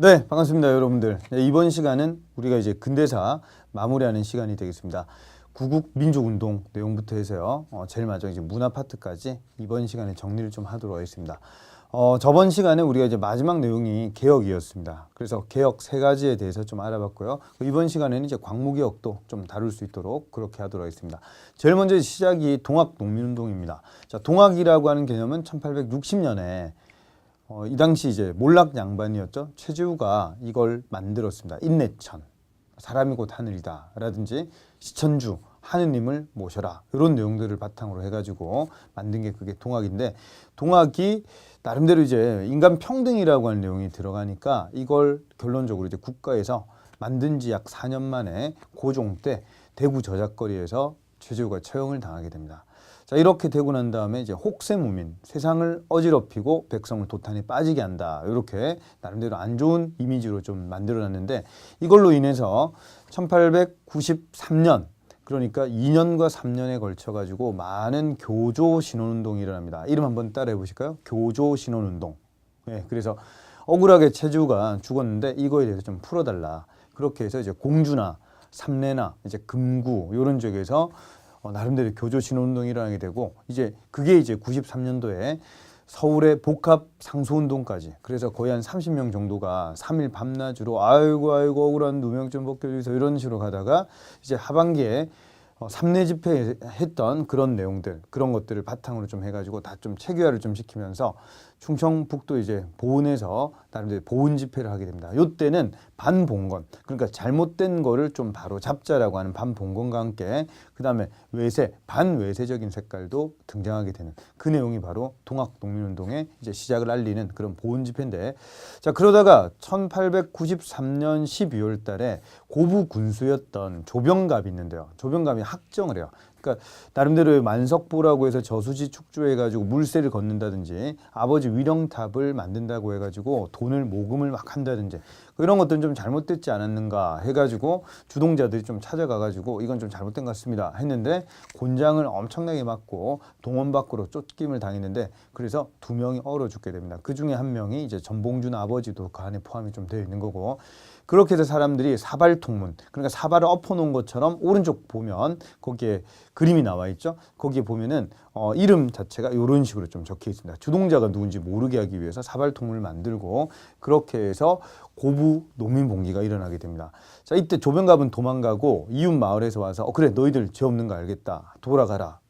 네, 반갑습니다, 여러분들. 네, 이번 시간은 우리가 이제 근대사 마무리하는 시간이 되겠습니다. 구국 민족운동 내용부터 해서요. 제일 마지막 이제 문화 파트까지 이번 시간에 정리를 좀 하도록 하겠습니다. 저번 시간에 우리가 이제 마지막 내용이 개혁이었습니다. 그래서 개혁 세 가지에 대해서 좀 알아봤고요. 이번 시간에는 이제 광무개혁도 좀 다룰 수 있도록 그렇게 하도록 하겠습니다. 제일 먼저 시작이 동학농민운동입니다. 자, 동학이라고 하는 개념은 1860년에 이 당시 이제 몰락 양반이었죠. 최재우가 이걸 만들었습니다. 인내천, 사람이 곧 하늘이다 라든지 시천주, 하느님을 모셔라, 이런 내용들을 바탕으로 해가지고 만든 게 그게 동학인데, 동학이 나름대로 이제 인간 평등이라고 하는 내용이 들어가니까 이걸 결론적으로 이제 국가에서 만든 지 약 4년 만에 고종 때 대구 저작거리에서 최재우가 처형을 당하게 됩니다. 자, 이렇게 되고 난 다음에 이제 혹세무민, 세상을 어지럽히고 백성을 도탄에 빠지게 한다, 이렇게 나름대로 안 좋은 이미지로 좀 만들어놨는데, 이걸로 인해서 1893년, 그러니까 2년과 3년에 걸쳐 가지고 많은 교조 신원운동이 일어납니다. 이름 한번 따라해 보실까요? 교조 신원운동. 네, 그래서 억울하게 최주가 죽었는데 이거에 대해서 좀 풀어달라, 그렇게 해서 이제 공주나 삼례나 이제 금구 이런 쪽에서 나름대로 교조 신원운동이 일어나게 되고, 이제 그게 이제 93년도에 서울의 복합 상소운동까지, 그래서 거의 한 30명 정도가 3일 밤낮으로 아이고 억울한 누명 좀 벗겨주세요, 이런 식으로 가다가 이제 하반기에 삼례 집회 했던 그런 내용들, 그런 것들을 바탕으로 좀 해가지고 다 좀 체계화를 좀 시키면서 충청북도 이제 보은에서 나름대로 보은 집회를 하게 됩니다. 이때는 반봉건, 그러니까 잘못된 거를 좀 바로 잡자라고 하는 반봉건과 함께 그 다음에 외세, 반외세적인 색깔도 등장하게 되는 그 내용이 바로 동학농민운동의 이제 시작을 알리는 그런 보은 집회인데, 자, 그러다가 1893년 12월 달에 고부 군수였던 조병갑이 있는데요. 조병갑이 학정을 해요. 그러니까 나름대로 만석보라고 해서 저수지 축조해가지고 물세를 걷는다든지, 아버지 위령탑을 만든다고 해가지고 돈을 모금을 막 한다든지, 이런 것들은 좀 잘못됐지 않았는가 해가지고 주동자들이 좀 찾아가가지고 이건 좀 잘못된 것 같습니다 했는데, 곤장을 엄청나게 맞고 동원 밖으로 쫓김을 당했는데, 그래서 2명이 얼어 죽게 됩니다. 그 중에 1명이 이제 전봉준 아버지도 그 안에 포함이 좀 되어 있는 거고, 그렇게 해서 사람들이 사발통문, 그러니까 사발을 엎어놓은 것처럼 오른쪽 보면 거기에 그림이 나와 있죠. 거기에 보면은 이름 자체가 이런 식으로 좀 적혀 있습니다. 주동자가 누군지 모르게 하기 위해서 사발통문을 만들고, 그렇게 해서 고부 농민봉기가 일어나게 됩니다. 자, 이때 조병갑은 도망가고 이웃 마을에서 와서 그래, 너희들 죄 없는 거 알겠다, 돌아가라,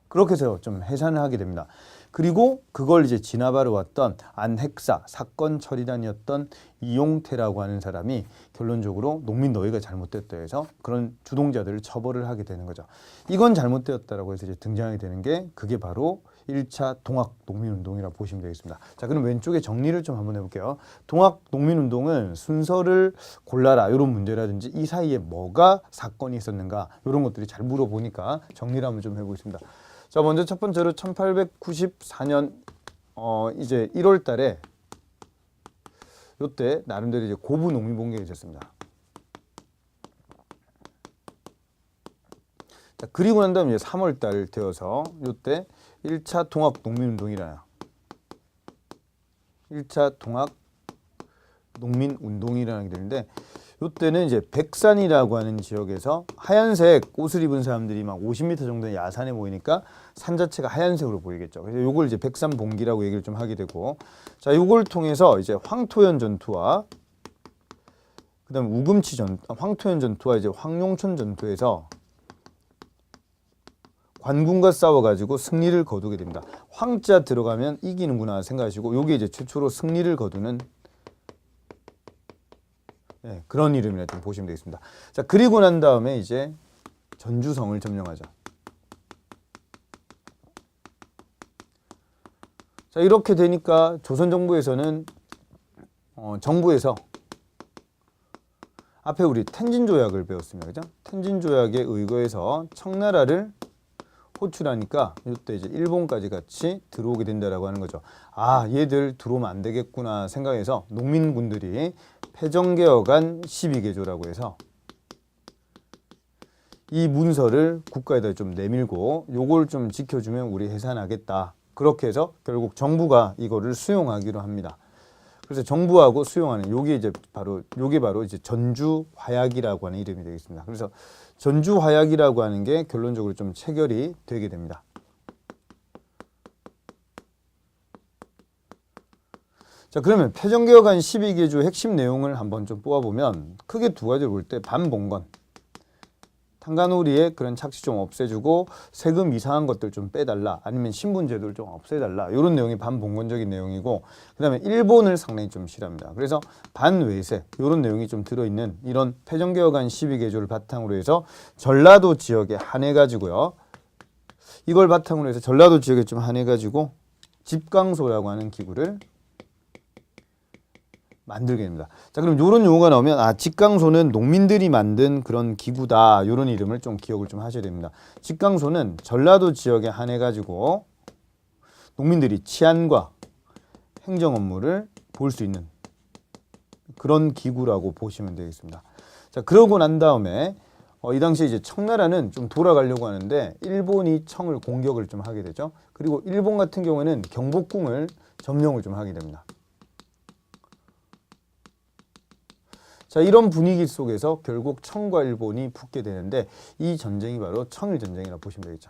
그렇게 해서 좀 해산을 하게 됩니다. 그리고 그걸 이제 지나바로 왔던 안핵사 사건 처리단이었던 이용태라고 하는 사람이 결론적으로 농민 너희가 잘못됐다 해서 그런 주동자들을 처벌을 하게 되는 거죠. 이건 잘못되었다라고 해서 이제 등장하게 되는 게 그게 바로 1차 동학농민운동이라고 보시면 되겠습니다. 자, 그럼 왼쪽에 정리를 좀 한번 해볼게요. 동학농민운동은 순서를 골라라, 이런 문제라든지 이 사이에 뭐가 사건이 있었는가, 이런 것들이 잘 물어보니까 정리를 한번 좀 해보겠습니다. 자, 먼저 첫 번째로 1894년 이제 1월 달에 요때 나름대로 이제 고부 농민봉기가 있었습니다. 자, 그리고 난 다음에 이제 3월 달 되어서 요때 1차 동학 농민운동이라요. 1차 동학 농민운동이라는 게 되는데, 이때는 이제 백산이라고 하는 지역에서 하얀색 옷을 입은 사람들이 막 50m 정도의 야산에 모이니까 산 자체가 하얀색으로 보이겠죠. 그래서 요걸 이제 백산봉기라고 얘기를 좀 하게 되고, 자, 요걸 통해서 이제 황토현 전투와 그다음 우금치 황토현 전투와 이제 황룡천 전투에서 관군과 싸워가지고 승리를 거두게 됩니다. 황자 들어가면 이기는구나 생각하시고, 요게 이제 최초로 승리를 거두는 그런 이름이라 좀 보시면 되겠습니다. 자, 그리고 난 다음에 이제 전주성을 점령하죠. 자, 이렇게 되니까 조선 정부에서는 정부에서 앞에 우리 텐진 조약을 배웠습니다. 그죠? 텐진 조약에 의거해서 청나라를 호출하니까 이때 이제 일본까지 같이 들어오게 된다라고 하는 거죠. 아, 얘들 들어오면 안 되겠구나 생각해서 농민군들이 패정개혁안 12개조라고 해서 이 문서를 국가에다 좀 내밀고 요걸 좀 지켜주면 우리 해산하겠다, 그렇게 해서 결국 정부가 이거를 수용하기로 합니다. 그래서 정부하고 수용하는 요게 바로 이제 전주화약이라고 하는 이름이 되겠습니다. 그래서 전주화약이라고 하는 게 결론적으로 좀 체결이 되게 됩니다. 자, 그러면 패전개혁안 12개조 핵심 내용을 한번 좀 뽑아보면 크게 두 가지로 볼 때 반봉건, 탄간오리의 그런 착취 좀 없애주고 세금 이상한 것들 좀 빼달라, 아니면 신분제도를 좀 없애달라, 이런 내용이 반봉건적인 내용이고, 그 다음에 일본을 상당히 좀 싫어합니다. 그래서 반외세 이런 내용이 좀 들어있는 이런 패전개혁안 12개조를 바탕으로 해서 전라도 지역에 한해가지고요, 이걸 바탕으로 해서 전라도 지역에 좀 한해가지고 집강소라고 하는 기구를 만들게 됩니다. 자, 그럼 이런 용어가 나오면 집강소는 농민들이 만든 그런 기구다, 이런 이름을 좀 기억을 좀 하셔야 됩니다. 집강소는 전라도 지역에 한해 가지고 농민들이 치안과 행정 업무를 볼 수 있는 그런 기구라고 보시면 되겠습니다. 자, 그러고 난 다음에 이 당시에 이제 청나라는 좀 돌아가려고 하는데 일본이 청을 공격을 좀 하게 되죠. 그리고 일본 같은 경우에는 경복궁을 점령을 좀 하게 됩니다. 자, 이런 분위기 속에서 결국 청과 일본이 붙게 되는데 이 전쟁이 바로 청일전쟁이라고 보시면 되겠죠.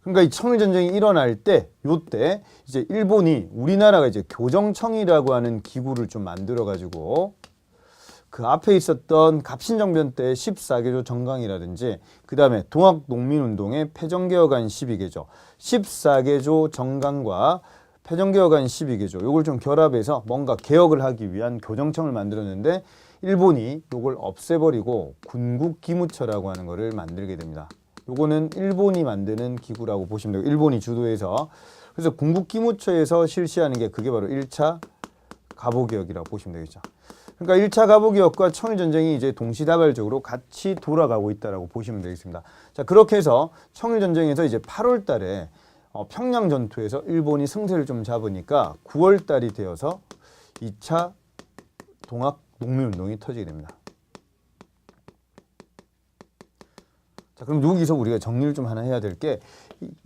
그러니까 이 청일전쟁이 일어날 때, 요때 이제 일본이 우리나라가 이제 교정청이라고 하는 기구를 좀 만들어가지고 그 앞에 있었던 갑신정변 때 14개조 정강이라든지 그 다음에 동학농민운동의 패전개혁안 12개조, 14개조 정강과 패전개혁안 12개조 요걸 좀 결합해서 뭔가 개혁을 하기 위한 교정청을 만들었는데 일본이 요걸 없애버리고 군국기무처라고 하는 거를 만들게 됩니다. 요거는 일본이 만드는 기구라고 보시면 되고 일본이 주도해서, 그래서 군국기무처에서 실시하는 게 그게 바로 1차 갑오개혁이라고 보시면 되겠죠. 그러니까 1차 갑오개혁과 청일전쟁이 이제 동시다발적으로 같이 돌아가고 있다라고 보시면 되겠습니다. 자, 그렇게 해서 청일전쟁에서 이제 8월 달에 평양 전투에서 일본이 승세를 좀 잡으니까 9월 달이 되어서 2차 동학 농민운동이 터지게 됩니다. 자, 그럼 여기서 우리가 정리를 좀 하나 해야 될 게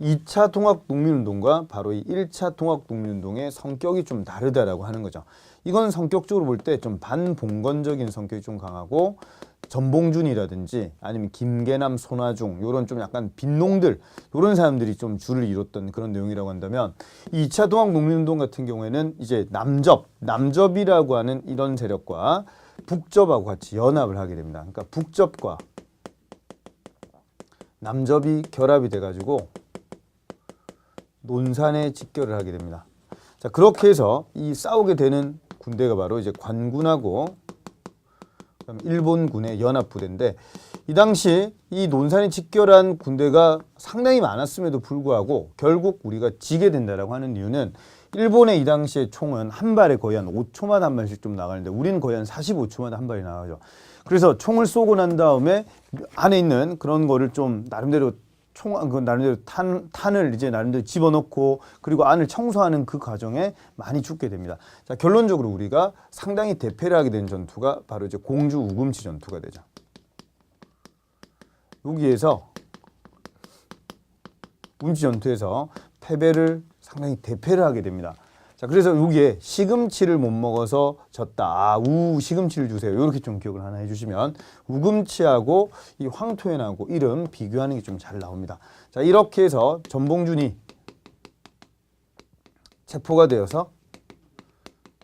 2차 동학 농민운동과 바로 이 1차 동학 농민운동의 성격이 좀 다르다라고 하는 거죠. 이건 성격적으로 볼 때 좀 반봉건적인 성격이 좀 강하고 전봉준이라든지 아니면 김계남, 손아중 요런 좀 약간 빈농들 요런 사람들이 좀 줄을 이뤘던 그런 내용이라고 한다면 2차 동학 농민운동 같은 경우에는 이제 남접이라고 하는 이런 세력과 북접하고 같이 연합을 하게 됩니다. 그러니까 북접과 남접이 결합이 돼가지고 논산에 집결을 하게 됩니다. 자, 그렇게 해서 이 싸우게 되는 군대가 바로 이제 관군하고 일본군의 연합부대인데 이 당시 이 논산에 집결한 군대가 상당히 많았음에도 불구하고 결국 우리가 지게 된다라고 하는 이유는 일본의 이 당시의 총은 한 발에 거의 한 5초마다 한 발씩 좀 나가는데 우리는 거의 한 45초마다 한 발이 나가죠. 그래서 총을 쏘고 난 다음에 안에 있는 그런 거를 좀 나름대로 나름대로 탄을 이제 나름대로 집어넣고 그리고 안을 청소하는 그 과정에 많이 죽게 됩니다. 자, 결론적으로 우리가 상당히 대패를 하게 된 전투가 바로 이제 공주 우금치 전투가 되죠. 여기에서 우금치 전투에서 패배를 상당히 대패를 하게 됩니다. 자, 그래서 여기에 시금치를 못 먹어서 졌다. 시금치를 주세요. 이렇게 좀 기억을 하나 해주시면 우금치하고 이 황토현하고 이름 비교하는 게 좀 잘 나옵니다. 자, 이렇게 해서 전봉준이 체포가 되어서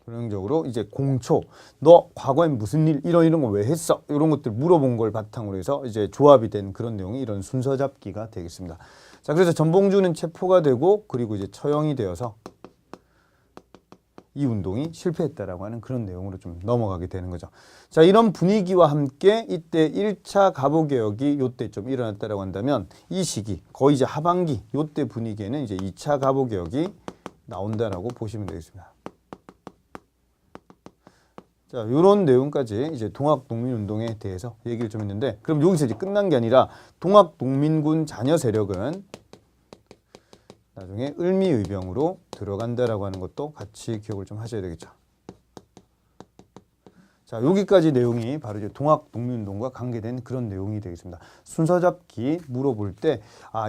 결론적으로 이제 공초, 너 과거엔 무슨 일 이런 거 왜 했어? 이런 것들 물어본 걸 바탕으로 해서 이제 조합이 된 그런 내용이 이런 순서 잡기가 되겠습니다. 자, 그래서 전봉준은 체포가 되고 그리고 이제 처형이 되어서 이 운동이 실패했다라고 하는 그런 내용으로 좀 넘어가게 되는 거죠. 자, 이런 분위기와 함께 이때 1차 갑오개혁이 요때 좀 일어났다라고 한다면 이 시기 거의 이제 하반기 요때 분위기에는 이제 2차 갑오개혁이 나온다라고 보시면 되겠습니다. 자, 요런 내용까지 이제 동학농민운동에 대해서 얘기를 좀 했는데 그럼 여기서 이제 끝난 게 아니라 동학농민군 자녀 세력은 나중에 을미의병으로 들어간다라고 하는 것도 같이 기억을 좀 하셔야 되겠죠. 자, 여기까지 내용이 바로 이제 동학농민운동과 관계된 그런 내용이 되겠습니다. 순서 잡기 물어볼 때,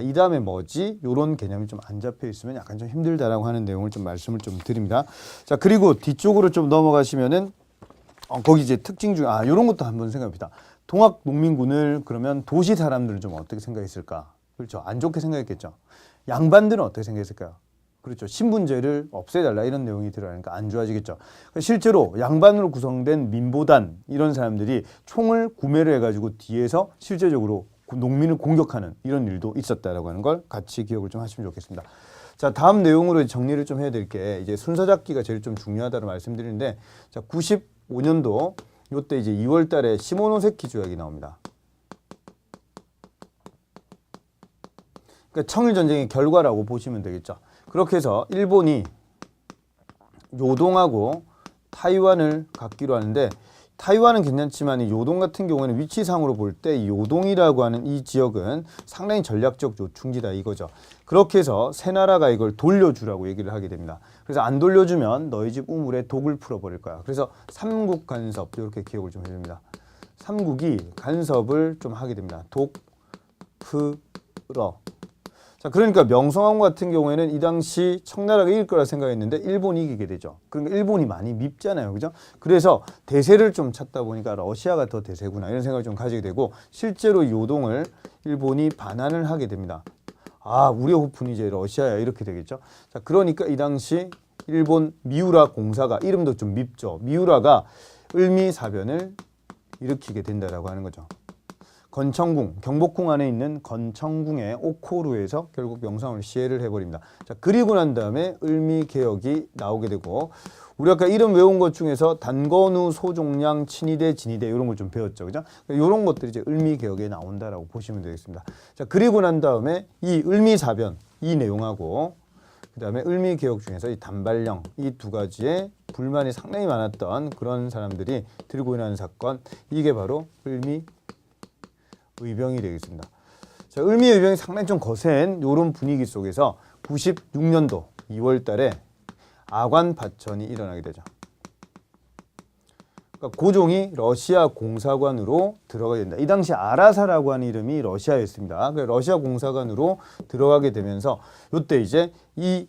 이 다음에 뭐지? 요런 개념이 좀 안 잡혀 있으면 약간 좀 힘들다라고 하는 내용을 좀 말씀을 좀 드립니다. 자, 그리고 뒤쪽으로 좀 넘어가시면은, 거기 이제 특징 중, 요런 것도 한번 생각해봅시다. 동학농민군을 그러면 도시 사람들은 좀 어떻게 생각했을까? 그렇죠. 안 좋게 생각했겠죠. 양반들은 어떻게 생각했을까요? 그렇죠. 신분제를 없애달라 이런 내용이 들어가니까 안 좋아지겠죠. 실제로 양반으로 구성된 민보단 이런 사람들이 총을 구매를 해가지고 뒤에서 실제적으로 농민을 공격하는 이런 일도 있었다라고 하는 걸 같이 기억을 좀 하시면 좋겠습니다. 자, 다음 내용으로 정리를 좀 해야 될 게 이제 순서 잡기가 제일 좀 중요하다고 말씀드리는데, 자, 95년도 요때 이제 2월 달에 시모노세키 조약이 나옵니다. 그러니까 청일전쟁의 결과라고 보시면 되겠죠. 그렇게 해서 일본이 요동하고 타이완을 갖기로 하는데, 타이완은 괜찮지만 이 요동 같은 경우에는 위치상으로 볼 때 이 요동이라고 하는 이 지역은 상당히 전략적 요충지다 이거죠. 그렇게 해서 새 나라가 이걸 돌려주라고 얘기를 하게 됩니다. 그래서 안 돌려주면 너희 집 우물에 독을 풀어버릴 거야. 그래서 삼국 간섭 이렇게 기억을 좀 해줍니다. 삼국이 간섭을 좀 하게 됩니다. 독, 풀어. 자, 그러니까 명성황후 같은 경우에는 이 당시 청나라가 이길 거라 생각했는데 일본이 이기게 되죠. 그러니까 일본이 많이 밉잖아요. 그죠? 그래서 대세를 좀 찾다 보니까 러시아가 더 대세구나 이런 생각을 좀 가지게 되고, 실제로 요동을 일본이 반환을 하게 됩니다. 우리호프는 이제 러시아야 이렇게 되겠죠. 자, 그러니까 이 당시 일본 미우라 공사가, 이름도 좀 밉죠. 미우라가 을미사변을 일으키게 된다라고 하는 거죠. 건청궁, 경복궁 안에 있는 건청궁의 오코루에서 결국 명성황후를 시해를 해버립니다. 자, 그리고 난 다음에 을미개혁이 나오게 되고, 우리 아까 이름 외운 것 중에서 단건우, 소종량, 친위대, 진위대 이런 걸 좀 배웠죠. 그죠? 이런 것들이 이제 을미개혁에 나온다라고 보시면 되겠습니다. 자, 그리고 난 다음에 이 을미사변, 이 내용하고 그 다음에 을미개혁 중에서 이 단발령, 이 두 가지에 불만이 상당히 많았던 그런 사람들이 들고 일어나는 사건, 이게 바로 을미의병이 되겠습니다. 자, 을미의병이 상당히 좀 거센 이런 분위기 속에서 96년도 2월 달에 아관파천이 일어나게 되죠. 그러니까 고종이 러시아 공사관으로 들어가게 된다. 이 당시 아라사라고 하는 이름이 러시아였습니다. 러시아 공사관으로 들어가게 되면서 이때 이제 이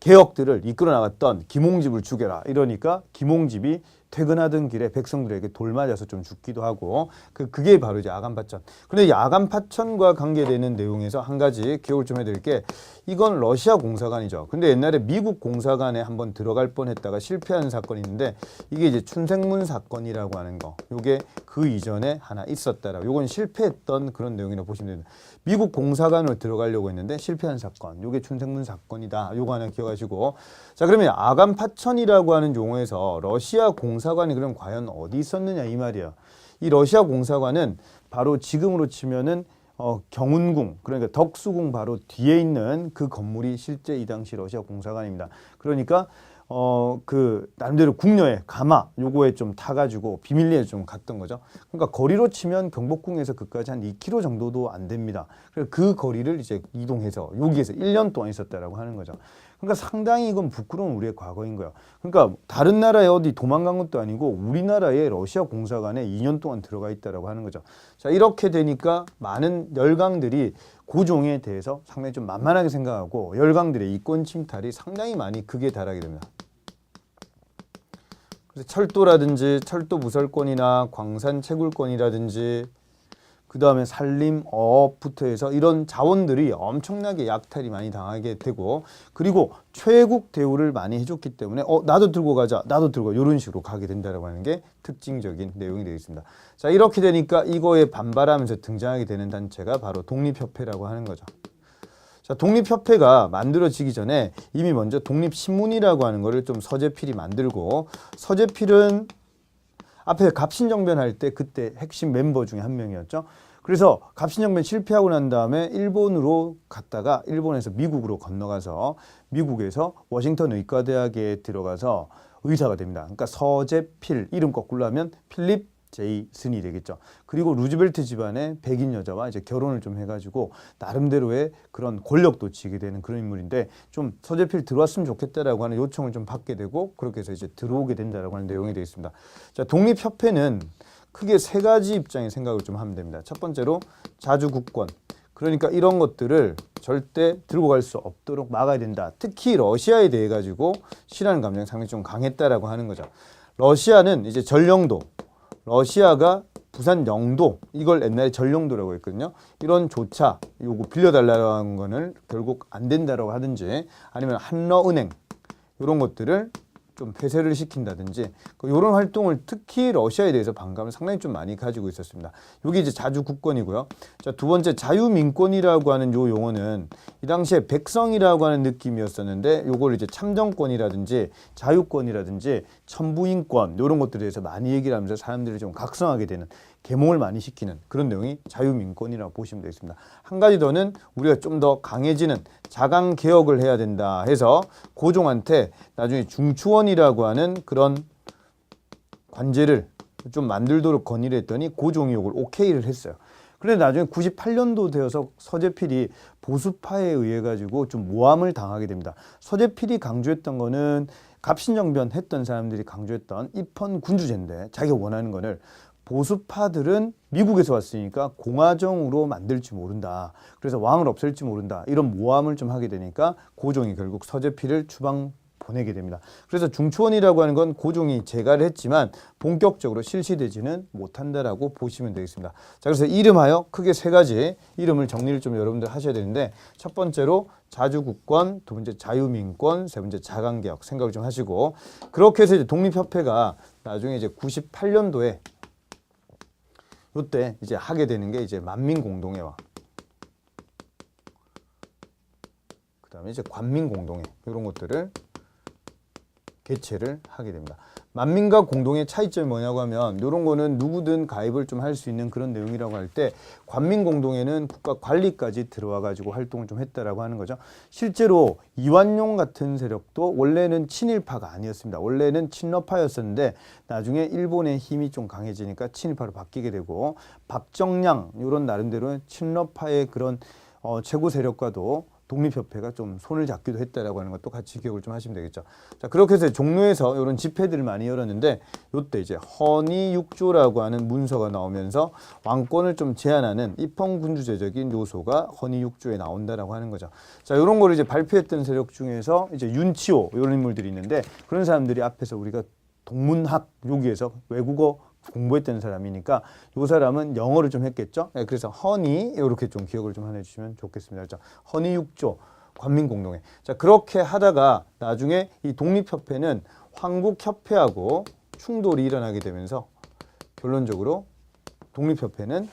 개혁들을 이끌어 나갔던 김홍집을 죽여라 이러니까 김홍집이 퇴근하던 길에 백성들에게 돌 맞아서 좀 죽기도 하고, 그게 바로 이제 아간파천. 그런데 이 아간파천과 관계되는 내용에서 한 가지 기억을 좀 해드릴 게, 이건 러시아 공사관이죠. 근데 옛날에 미국 공사관에 한번 들어갈 뻔했다가 실패한 사건이 있는데, 이게 이제 춘생문 사건이라고 하는 거. 요게 그 이전에 하나 있었다라고. 요건 실패했던 그런 내용이라고 보시면 됩니다. 미국 공사관으로 들어가려고 했는데 실패한 사건. 요게 춘생문 사건이다. 요거 하나 기억하시고. 자, 그러면 아간파천이라고 하는 용어에서 러시아 공사관이 그럼 과연 어디 있었느냐 이 말이에요. 이 러시아 공사관은 바로 지금으로 치면은 경운궁, 그러니까 덕수궁 바로 뒤에 있는 그 건물이 실제 이 당시 러시아 공사관입니다. 그러니까 나름대로 궁녀의 가마 요거에 좀 타가지고 비밀리에 좀 갔던 거죠. 그러니까 거리로 치면 경복궁에서 그까지 한 2km 정도도 안 됩니다. 그래서 그 거리를 이제 이동해서 여기에서 1년 동안 있었다라고 하는 거죠. 그러니까 상당히 이건 부끄러운 우리의 과거인 거예요. 그러니까 다른 나라에 어디 도망간 것도 아니고 우리나라의 러시아 공사관에 2년 동안 들어가 있다라고 하는 거죠. 자, 이렇게 되니까 많은 열강들이 고종에 대해서 상당히 좀 만만하게 생각하고 열강들의 이권 침탈이 상당히 많이 극에 달하게 됩니다. 그래서 철도라든지 철도 무설권이나 광산 채굴권이라든지 그 다음에 산림, 어업부터 해서 이런 자원들이 엄청나게 약탈이 많이 당하게 되고, 그리고 최국 대우를 많이 해줬기 때문에 나도 들고 가자, 나도 들고 이런 식으로 가게 된다고 하는 게 특징적인 내용이 되겠습니다. 자, 이렇게 되니까 이거에 반발하면서 등장하게 되는 단체가 바로 독립협회라고 하는 거죠. 자, 독립협회가 만들어지기 전에 이미 먼저 독립신문이라고 하는 거를 좀 서재필이 만들고, 서재필은 앞에 갑신정변 할 때 그때 핵심 멤버 중에 한 명이었죠. 그래서 갑신정변 실패하고 난 다음에 일본으로 갔다가 일본에서 미국으로 건너가서 미국에서 워싱턴 의과대학에 들어가서 의사가 됩니다. 그러니까 서재필, 이름 거꾸로 하면 필립 제이슨이 되겠죠. 그리고 루즈벨트 집안의 백인 여자와 이제 결혼을 좀 해가지고 나름대로의 그런 권력도 쥐게 되는 그런 인물인데 좀 서재필 들어왔으면 좋겠다라고 하는 요청을 좀 받게 되고 그렇게 해서 이제 들어오게 된다라고 하는 내용이 되겠습니다. 자, 독립협회는 크게 세 가지 입장의 생각을 좀 하면 됩니다. 첫 번째로 자주국권. 그러니까 이런 것들을 절대 들고 갈 수 없도록 막아야 된다. 특히 러시아에 대해 가지고 싫어하는 감정이 상당히 좀 강했다라고 하는 거죠. 러시아는 이제 전령도, 러시아가 부산 영도, 이걸 옛날에 전령도라고 했거든요. 이런 조차 요거 빌려달라는 거는 결국 안 된다라고 하든지 아니면 한러은행 이런 것들을 좀 폐쇄를 시킨다든지 이런 활동을 특히 러시아에 대해서 반감을 상당히 좀 많이 가지고 있었습니다. 이게 이제 자주국권이고요. 자, 두 번째 자유민권이라고 하는 요 용어는 이 당시에 백성이라고 하는 느낌이었었는데 요걸 이제 참정권이라든지 자유권이라든지 천부인권 이런 것들에 대해서 많이 얘기를 하면서 사람들이 좀 각성하게 되는 계몽을 많이 시키는 그런 내용이 자유민권이라고 보시면 되겠습니다. 한 가지 더는 우리가 좀 더 강해지는 자강개혁을 해야 된다 해서 고종한테 나중에 중추원이라고 하는 그런 관제를 좀 만들도록 건의를 했더니 고종이 이걸 오케이를 했어요. 그런데 나중에 98년도 되어서 서재필이 보수파에 의해 가지고 좀 모함을 당하게 됩니다. 서재필이 강조했던 거는 갑신정변 했던 사람들이 강조했던 입헌 군주제인데 자기가 원하는 거를 보수파들은 미국에서 왔으니까 공화정으로 만들지 모른다. 그래서 왕을 없앨지 모른다. 이런 모함을 좀 하게 되니까 고종이 결국 서재필을 추방 보내게 됩니다. 그래서 중추원이라고 하는 건 고종이 제가를 했지만 본격적으로 실시되지는 못한다라고 보시면 되겠습니다. 자, 그래서 이름하여 크게 세 가지 이름을 정리를 좀 여러분들 하셔야 되는데 첫 번째로 자주국권, 두 번째 자유민권, 세 번째 자강개혁 생각을 좀 하시고 그렇게 해서 이제 독립협회가 나중에 이제 98년도에 이때 이제 하게 되는 게 이제 만민공동회와 그다음에 이제 관민공동회 이런 것들을 개최를 하게 됩니다. 만민과 공동의 차이점이 뭐냐고 하면 이런 거는 누구든 가입을 좀 할 수 있는 그런 내용이라고 할 때 관민공동회는 국가 관리까지 들어와 가지고 활동을 좀 했다라고 하는 거죠. 실제로 이완용 같은 세력도 원래는 친일파가 아니었습니다. 원래는 친러파였었는데 나중에 일본의 힘이 좀 강해지니까 친일파로 바뀌게 되고 박정량 이런 나름대로는 친러파의 그런 최고 세력과도 독립협회가 좀 손을 잡기도 했다라고 하는 것도 같이 기억을 좀 하시면 되겠죠. 자, 그렇게 해서 종로에서 이런 집회들을 많이 열었는데 이때 이제 헌의육조라고 하는 문서가 나오면서 왕권을 좀 제한하는 입헌군주제적인 요소가 헌의육조에 나온다라고 하는 거죠. 자, 이런 거를 이제 발표했던 세력 중에서 이제 윤치호 이런 인물들이 있는데 그런 사람들이 앞에서 우리가 동문학 여기에서 외국어 공부했던 사람이니까 이 사람은 영어를 좀 했겠죠. 네, 그래서 허니 이렇게 좀 기억을 좀 해주시면 좋겠습니다. 자, 허니 6조 관민공동회. 자, 그렇게 하다가 나중에 이 독립협회는 황국협회하고 충돌이 일어나게 되면서 결론적으로 독립협회는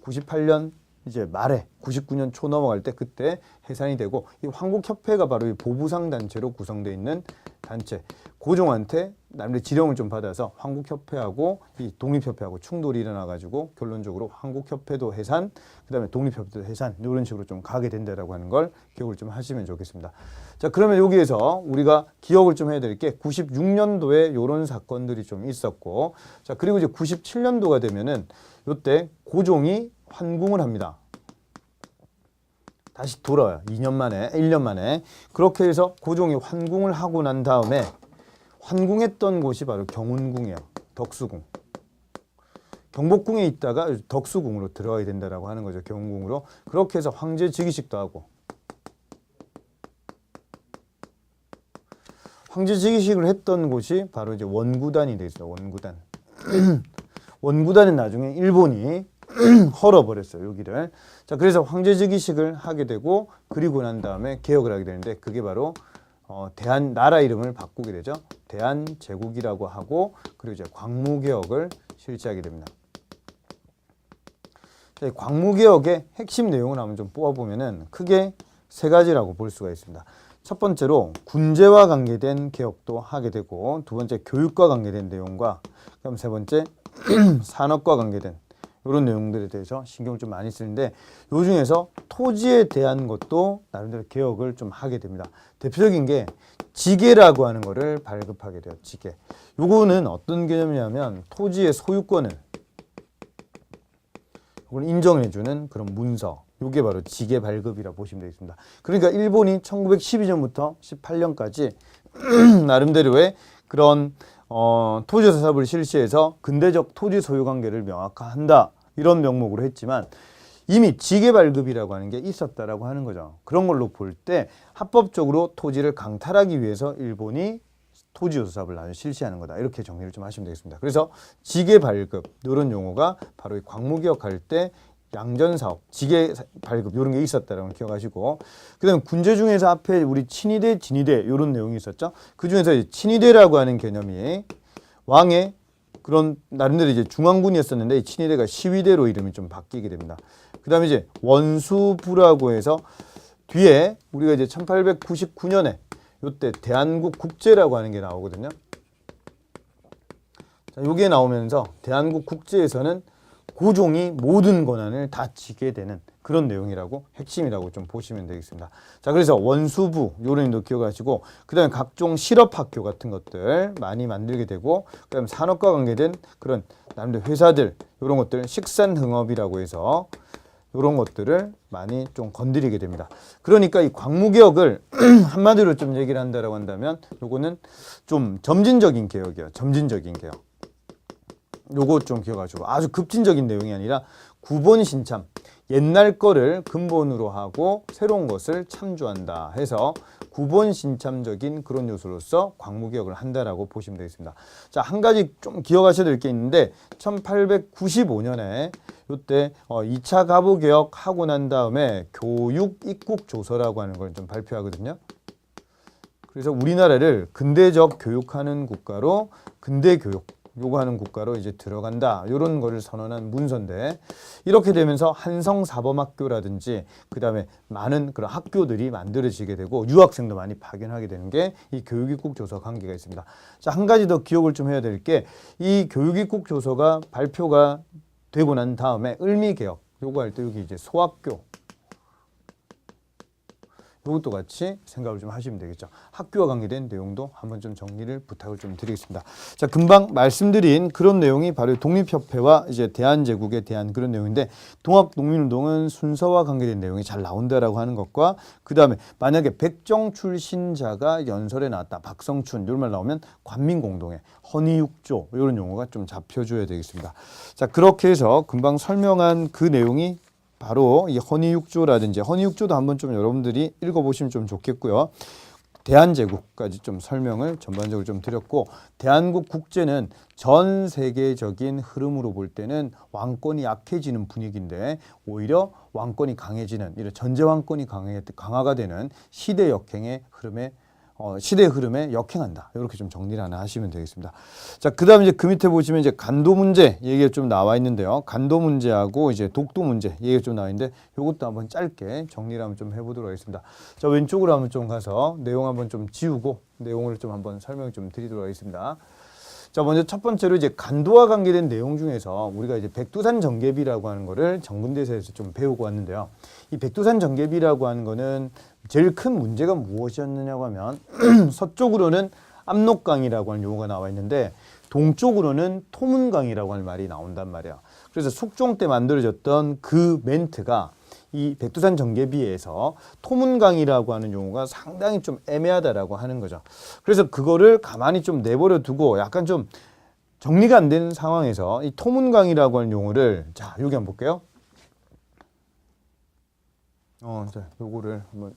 98년 이제 말에 99년 초 넘어갈 때 그때 해산이 되고 이 황국협회가 바로 이 보부상 단체로 구성되어 있는 단체. 고종한테 나름대로 지령을 좀 받아서 황국협회하고 이 독립협회하고 충돌이 일어나가지고 결론적으로 황국협회도 해산, 그 다음에 독립협회도 해산 이런 식으로 좀 가게 된다라고 하는 걸 기억을 좀 하시면 좋겠습니다. 자, 그러면 여기에서 우리가 기억을 좀 해야 될 게 96년도에 이런 사건들이 좀 있었고, 자, 그리고 이제 97년도가 되면은 이때 고종이 환궁을 합니다. 다시 돌아와요. 2년 만에, 1년 만에. 그렇게 해서 고종이 환궁을 하고 난 다음에 환궁했던 곳이 바로 경운궁이에요. 덕수궁. 경복궁에 있다가 덕수궁으로 들어가야 된다라고 하는 거죠. 경운궁으로. 그렇게 해서 황제 즉위식도 하고. 황제 즉위식을 했던 곳이 바로 이제 원구단이 되어 원구단. 원구단은 나중에 일본이 헐어버렸어요. 여기를. 자, 그래서 황제 즉위식을 하게 되고 그리고 난 다음에 개혁을 하게 되는데 그게 바로 대한 나라 이름을 바꾸게 되죠. 대한제국이라고 하고 그리고 이제 광무개혁을 실시하게 됩니다. 자, 이 광무개혁의 핵심 내용을 한번 좀 뽑아보면은 크게 세 가지라고 볼 수가 있습니다. 첫 번째로 군제와 관계된 개혁도 하게 되고 두 번째 교육과 관계된 내용과 그다음 세 번째 산업과 관계된 이런 내용들에 대해서 신경을 좀 많이 쓰는데 요 중에서 토지에 대한 것도 나름대로 개혁을 좀 하게 됩니다. 대표적인 게 지계라고 하는 거를 발급하게 돼요. 지계. 요거는 어떤 개념이냐면 토지의 소유권을 이걸 인정해주는 그런 문서, 이게 바로 지계 발급이라 보시면 되겠습니다. 그러니까 일본이 1912년부터 18년까지 나름대로의 그런 토지조사 사업을 실시해서 근대적 토지 소유 관계를 명확화한다, 이런 명목으로 했지만 이미 지계 발급이라고 하는 게 있었다라고 하는 거죠. 그런 걸로 볼 때 합법적으로 토지를 강탈하기 위해서 일본이 토지조사 사업을 나중에 실시하는 거다, 이렇게 정리를 좀 하시면 되겠습니다. 그래서 지계 발급, 이런 용어가 바로 이 광무개혁할 때 양전사업, 지계 발급 이런 게 있었다라는 걸 기억하시고, 그다음 군제 중에서 앞에 우리 친위대, 진위대 이런 내용이 있었죠. 그 중에서 친위대라고 하는 개념이 왕의 그런 나름대로 이제 중앙군이었었는데 이 친위대가 시위대로 이름이 좀 바뀌게 됩니다. 그다음에 이제 원수부라고 해서 뒤에 우리가 이제 1899년에 요때 대한국 국제라고 하는 게 나오거든요. 자, 요게 나오면서 대한국 국제에서는 고종이 모든 권한을 다 지게 되는 그런 내용이라고, 핵심이라고 좀 보시면 되겠습니다. 자, 그래서 원수부 요런 일도 기억하시고, 그 다음에 각종 실업학교 같은 것들 많이 만들게 되고, 그 다음에 산업과 관계된 그런 나름대로 회사들, 요런 것들 식산흥업이라고 해서 요런 것들을 많이 좀 건드리게 됩니다. 그러니까 이 광무개혁을 한마디로 좀 얘기를 한다라고 한다면 요거는 좀 점진적인 개혁이에요. 점진적인 개혁. 요거 좀 기억하시고, 아주 급진적인 내용이 아니라 구본 신참, 옛날 거를 근본으로 하고 새로운 것을 참조한다 해서 구본 신참적인 그런 요소로서 광무개혁을 한다라고 보시면 되겠습니다. 자, 한 가지 좀 기억하셔야 될 게 있는데 1895년에 요때 2차 가부개혁 하고 난 다음에 교육 입국 조서라고 하는 걸 좀 발표하거든요. 그래서 우리나라를 근대적 교육하는 국가로, 근대 교육 요구하는 국가로 이제 들어간다, 이런 거를 선언한 문서인데, 이렇게 되면서 한성사범학교라든지 그 다음에 많은 그런 학교들이 만들어지게 되고 유학생도 많이 파견하게 되는 게 이 교육입국조서 관계가 있습니다. 자, 한 가지 더 기억을 좀 해야 될 게, 이 교육입국조서가 발표가 되고 난 다음에 을미개혁 요구할 때 여기 이제 소학교 이것도 같이 생각을 좀 하시면 되겠죠. 학교와 관계된 내용도 한번 좀 정리를 부탁을 좀 드리겠습니다. 자, 금방 말씀드린 그런 내용이 바로 독립협회와 이제 대한제국에 대한 그런 내용인데, 동학농민운동은 순서와 관계된 내용이 잘 나온다라고 하는 것과, 그 다음에 만약에 백정 출신자가 연설에 나왔다, 박성춘 이런 말 나오면 관민공동회, 헌의육조 이런 용어가 좀 잡혀줘야 되겠습니다. 자, 그렇게 해서 금방 설명한 그 내용이 바로 이 헌의육조라든지, 헌의육조도 한번 좀 여러분들이 읽어보시면 좀 좋겠고요. 대한제국까지 좀 설명을 전반적으로 좀 드렸고, 대한국 국제는 전 세계적인 흐름으로 볼 때는 왕권이 약해지는 분위기인데 오히려 왕권이 강해지는, 이런 전제 왕권이 강화가 되는 시대 역행의 흐름에 시대의 흐름에 역행한다, 이렇게 좀 정리를 하나 하시면 되겠습니다. 자, 그다음에 이제 그 밑에 보시면 이제 간도 문제 얘기가 좀 나와 있는데요. 간도 문제하고 이제 독도 문제 얘기가 좀 나와 있는데, 이것도 한번 짧게 정리를 한번 좀 해보도록 하겠습니다. 자, 왼쪽으로 한번 좀 가서 내용 한번 좀 지우고 내용을 좀 한번 설명 좀 드리도록 하겠습니다. 자, 먼저 첫 번째로 이제 간도와 관계된 내용 중에서 우리가 이제 백두산 정계비라고 하는 거를 정근대사에서 좀 배우고 왔는데요. 이 백두산 정계비라고 하는 거는 제일 큰 문제가 무엇이었느냐고 하면 서쪽으로는 압록강이라고 하는 용어가 나와 있는데 동쪽으로는 토문강이라고 하는 말이 나온단 말이야. 그래서 숙종 때 만들어졌던 그 멘트가 이 백두산 정계비에서 토문강이라고 하는 용어가 상당히 좀 애매하다라고 하는 거죠. 그래서 그거를 가만히 좀 내버려 두고 약간 좀 정리가 안 되는 상황에서 이 토문강이라고 하는 용어를, 자, 여기 한번 볼게요. 자, 요거를 한번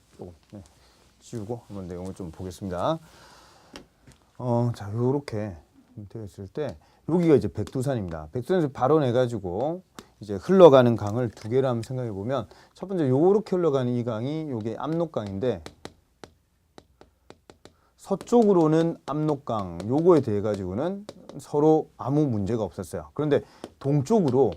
지우고 한번 내용을 좀 보겠습니다. 자, 요렇게 되어 있을 때 여기가 이제 백두산입니다. 백두산에서 발원해가지고 이제 흘러가는 강을 두 개를 한번 생각해 보면, 첫 번째 요렇게 흘러가는 이 강이 요게 압록강인데, 서쪽으로는 압록강 요거에 대해 가지고는 서로 아무 문제가 없었어요. 그런데 동쪽으로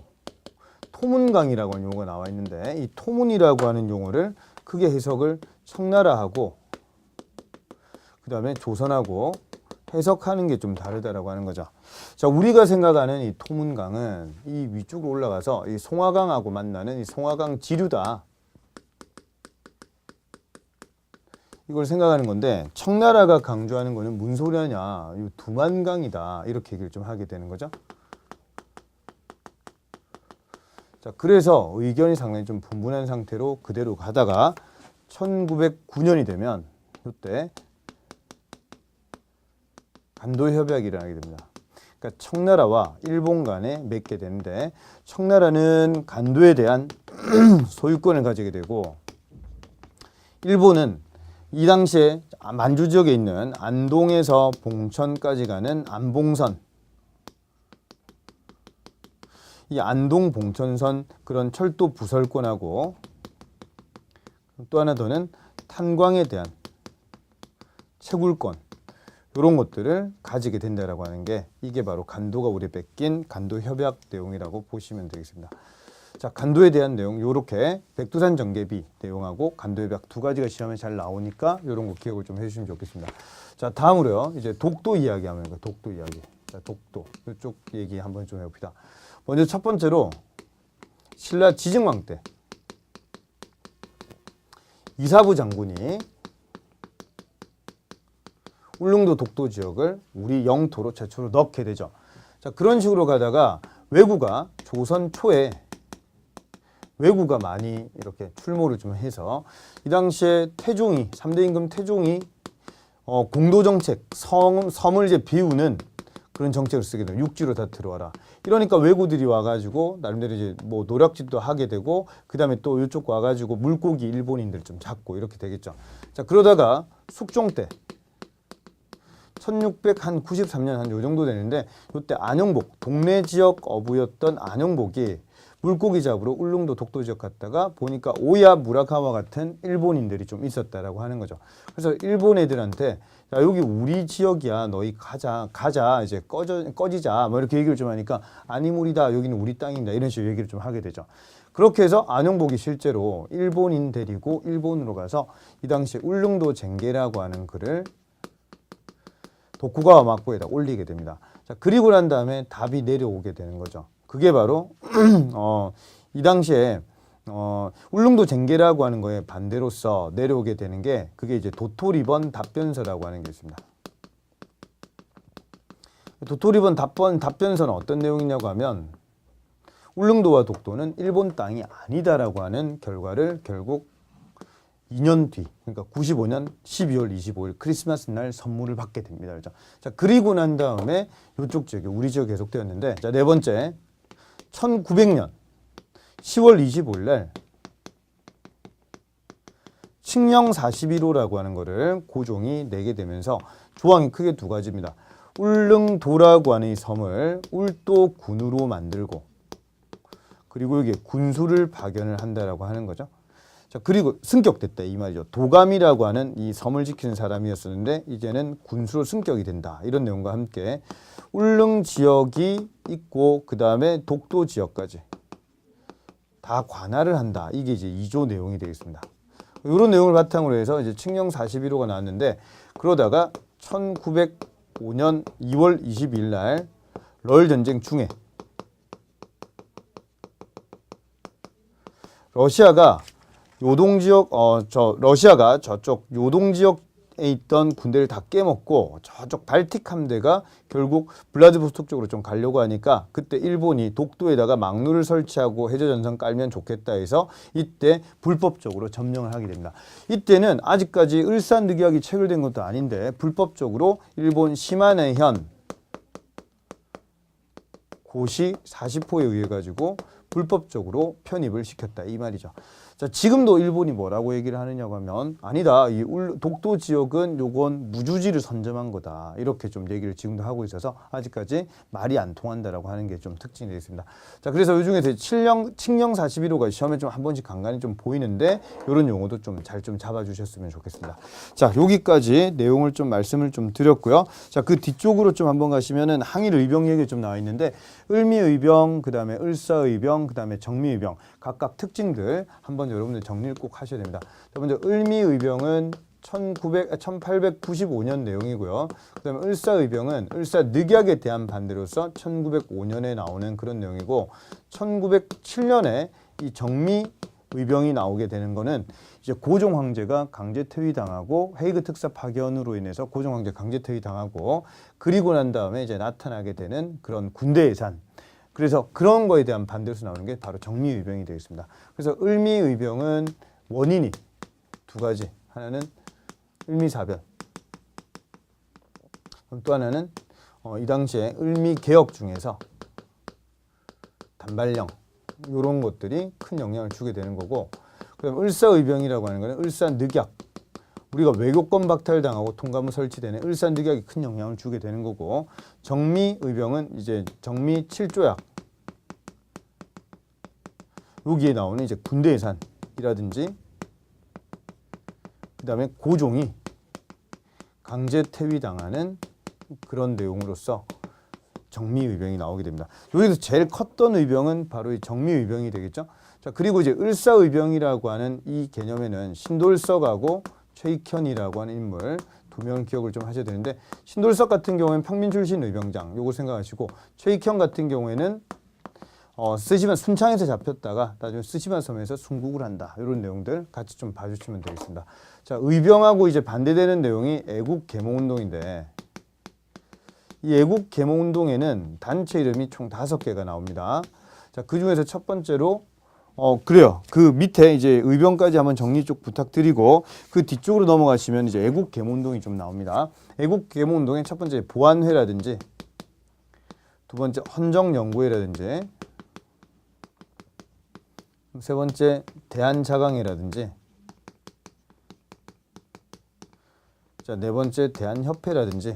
토문강이라고 하는 용어가 나와 있는데, 이 토문이라고 하는 용어를 크게 해석을 청나라하고 그 다음에 조선하고 해석하는 게 좀 다르다라고 하는 거죠. 자, 우리가 생각하는 이 토문강은 이 위쪽으로 올라가서 이 송화강하고 만나는 이 송화강 지류다, 이걸 생각하는 건데, 청나라가 강조하는 거는 무슨 소리 하냐, 이 두만강이다, 이렇게 얘기를 좀 하게 되는 거죠. 자, 자, 그래서 의견이 상당히 좀 분분한 상태로 그대로 가다가 1909년이 되면 이때 간도 협약이 일어나게 됩니다. 그러니까 청나라와 일본 간에 맺게 되는데 청나라는 간도에 대한 소유권을 가지게 되고 일본은 이 당시에 만주 지역에 있는 안동에서 봉천까지 가는 안봉선, 이 안동 봉천선 그런 철도 부설권하고 또 하나 더는 탄광에 대한 채굴권, 이런 것들을 가지게 된다라고 하는 게 이게 바로 간도가 우리 뺏긴 간도 협약 내용이라고 보시면 되겠습니다. 자, 간도에 대한 내용 요렇게 백두산 정개비 내용하고 간도 협약 두 가지가 시험에 잘 나오니까 이런 거 기억을 좀 해주시면 좋겠습니다. 자, 다음으로요. 이제 독도 이야기 하면 독도 이야기. 자, 독도 이쪽 얘기 한번 좀 해봅시다. 먼저 첫 번째로 신라 지증왕 때 이사부 장군이 울릉도 독도 지역을 우리 영토로 최초로 넣게 되죠. 자, 그런 식으로 가다가 왜구가 조선 초에 왜구가 많이 이렇게 출몰을 좀 해서 이 당시에 태종이 3대 임금 태종이 공도 정책 섬을 이제 비우는 그런 정책을 쓰게 돼요. 육지로 다 들어와라. 이러니까 왜구들이 와가지고 나름대로 이제 뭐 노략질도 하게 되고 그다음에 또 이쪽 와가지고 물고기 일본인들 좀 잡고 이렇게 되겠죠. 자, 그러다가 숙종 때 1693년 한 요 정도 되는데 이때 안영복 동래 지역 어부였던 안영복이 물고기 잡으러 울릉도 독도 지역 갔다가 보니까 오야 무라카와 같은 일본인들이 좀 있었다라고 하는 거죠. 그래서 일본 애들한테 야, 여기 우리 지역이야, 너희 가자 이제 꺼지자 뭐 이렇게 얘기를 좀 하니까 아니물이다, 여기는 우리 땅입니다, 이런 식으로 얘기를 좀 하게 되죠. 그렇게 해서 안영복이 실제로 일본인 데리고 일본으로 가서 이 당시에 울릉도 쟁계라고 하는 글을 독후가와 막고에다 올리게 됩니다. 자, 그리고 난 다음에 답이 내려오게 되는 거죠. 그게 바로 이 당시에 울릉도 쟁계라고 하는 거에 반대로서 내려오게 되는 게 그게 이제 도토리번 답변서라고 하는 게 있습니다. 도토리번 답변서는 어떤 내용이냐고 하면 울릉도와 독도는 일본 땅이 아니다라고 하는 결과를 결국 2년 뒤, 그러니까 95년 12월 25일 크리스마스 날 선물을 받게 됩니다. 그렇죠? 자, 그리고 난 다음에 이쪽 지역이 우리 지역 계속되었는데, 자, 네 번째 1900년 10월 25일 날 칙령 41호라고 하는 거를 고종이 내게 되면서 조항이 크게 두 가지입니다. 울릉도라고 하는 이 섬을 울도군으로 만들고 그리고 이게 군수를 파견을 한다라고 하는 거죠. 자, 그리고 승격됐다 이 말이죠. 도감이라고 하는 이 섬을 지키는 사람이었었는데 이제는 군수로 승격이 된다. 이런 내용과 함께 울릉 지역이 있고 그 다음에 독도 지역까지 다 관할을 한다. 이게 이제 2조 내용이 되겠습니다. 이런 내용을 바탕으로 해서 이제 칙령 41호가 나왔는데 그러다가 1905년 2월 22일 날 러일 전쟁 중에 러시아가 요동지역 러시아가 저쪽 요동지역에 있던 군대를 다 깨먹고 저쪽 발틱 함대가 결국 블라디보스톡 쪽으로 좀 가려고 하니까 그때 일본이 독도에다가 막루를 설치하고 해저전선 깔면 좋겠다 해서 이때 불법적으로 점령을 하게 됩니다. 이때는 아직까지 을사늑약이 체결된 것도 아닌데 불법적으로 일본 시마네현 고시 40호에 의해 가지고 불법적으로 편입을 시켰다 이 말이죠. 자, 지금도 일본이 뭐라고 얘기를 하느냐고 하면 아니다. 이 독도 지역은 요건 무주지를 선점한 거다. 이렇게 좀 얘기를 지금도 하고 있어서 아직까지 말이 안 통한다라고 하는 게 좀 특징이 되겠습니다. 자, 그래서 이 중에서 칙령 41호가 시험에 좀 한 번씩 간간히 좀 보이는데 이런 용어도 좀 잘 좀 잡아주셨으면 좋겠습니다. 자, 여기까지 내용을 좀 말씀을 좀 드렸고요. 자, 그 뒤쪽으로 좀 한번 가시면은 항일의병 얘기 좀 나와 있는데 을미의병, 그 다음에 을사의병, 그 다음에 정미의병 각각 특징들 한번 여러분들 정리를 꼭 하셔야 됩니다. 먼저 을미의병은 1895년 내용이고요. 그 다음에 을사의병은 을사늑약에 대한 반대로서 1905년에 나오는 그런 내용이고 1907년에 이 정미의병이 나오게 되는 거는 이제 고종 황제가 강제 퇴위당하고 헤이그 특사 파견으로 인해서 고종 황제 강제 퇴위당하고 그리고 난 다음에 이제 나타나게 되는 그런 군대 예산 그래서 그런 거에 대한 반대로서 나오는 게 바로 정미의병이 되겠습니다. 그래서 을미의병은 원인이 두 가지. 하나는 을미사변. 또 하나는 이 당시에 을미개혁 중에서 단발령 이런 것들이 큰 영향을 주게 되는 거고, 그다음 을사의병이라고 하는 거는 을사늑약, 우리가 외교권 박탈당하고 통감을 설치되는 을사늑약이 큰 영향을 주게 되는 거고, 정미의병은 이제 정미칠조약, 여기에 나오는 이제 군대 예산이라든지 그다음에 고종이 강제 퇴위당하는 그런 내용으로서 정미의병이 나오게 됩니다. 여기서 제일 컸던 의병은 바로 이 정미의병이 되겠죠. 자, 그리고 이제 을사의병이라고 하는 이 개념에는 신돌석하고 최익현이라고 하는 인물 두 명을 기억을 좀 하셔야 되는데, 신돌석 같은 경우에는 평민 출신 의병장, 요거 생각하시고, 최익현 같은 경우에는 쓰시반 순창에서 잡혔다가 나중에 쓰시반 섬에서 순국을 한다. 이런 내용들 같이 좀 봐주시면 되겠습니다. 자, 의병하고 이제 반대되는 내용이 애국 계몽운동인데, 이 애국 계몽운동에는 단체 이름이 총 5개가 나옵니다. 자, 그 중에서 첫 번째로 그래요. 그 밑에 이제 의병까지 한번 정리 쪽 부탁드리고, 그 뒤쪽으로 넘어가시면 이제 애국 계몽운동이 좀 나옵니다. 애국 계몽운동의 첫 번째 보안회라든지, 두 번째 헌정연구회라든지, 세 번째 대한자강회라든지, 자, 네 번째 대한협회라든지,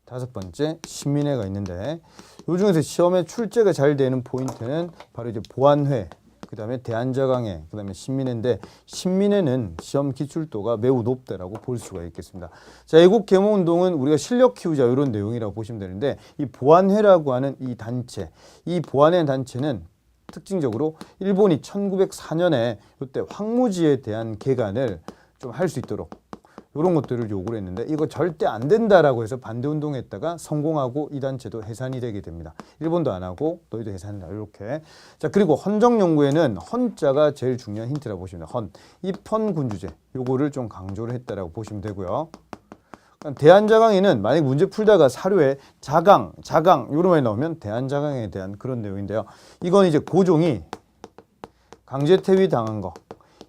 다섯 번째 신민회가 있는데, 요 중에서 시험에 출제가 잘 되는 포인트는 바로 이제 보안회, 그 다음에 대한자강회, 그 다음에 신민회인데, 신민회는 시험 기출도가 매우 높다라고 볼 수가 있겠습니다. 자, 애국계몽운동은 우리가 실력 키우자 이런 내용이라고 보시면 되는데, 이 보안회라고 하는 이 단체, 이 보안회 단체는 특징적으로 일본이 1904년에 이때 황무지에 대한 개간을 좀 할 수 있도록 이런 것들을 요구를 했는데, 이거 절대 안 된다라고 해서 반대운동했다가 성공하고 이 단체도 해산이 되게 됩니다. 일본도 안 하고 너희도 해산이다 이렇게. 자, 그리고 헌정연구회는 헌자가 제일 중요한 힌트라고 보시면 돼요. 헌, 입헌군주제 요거를 좀 강조를 했다라고 보시면 되고요. 대한자강회는 만약 문제 풀다가 사료에 자강 이런 말이 나오면 대한자강에 대한 그런 내용인데요. 이건 이제 고종이 강제 퇴위 당한 거,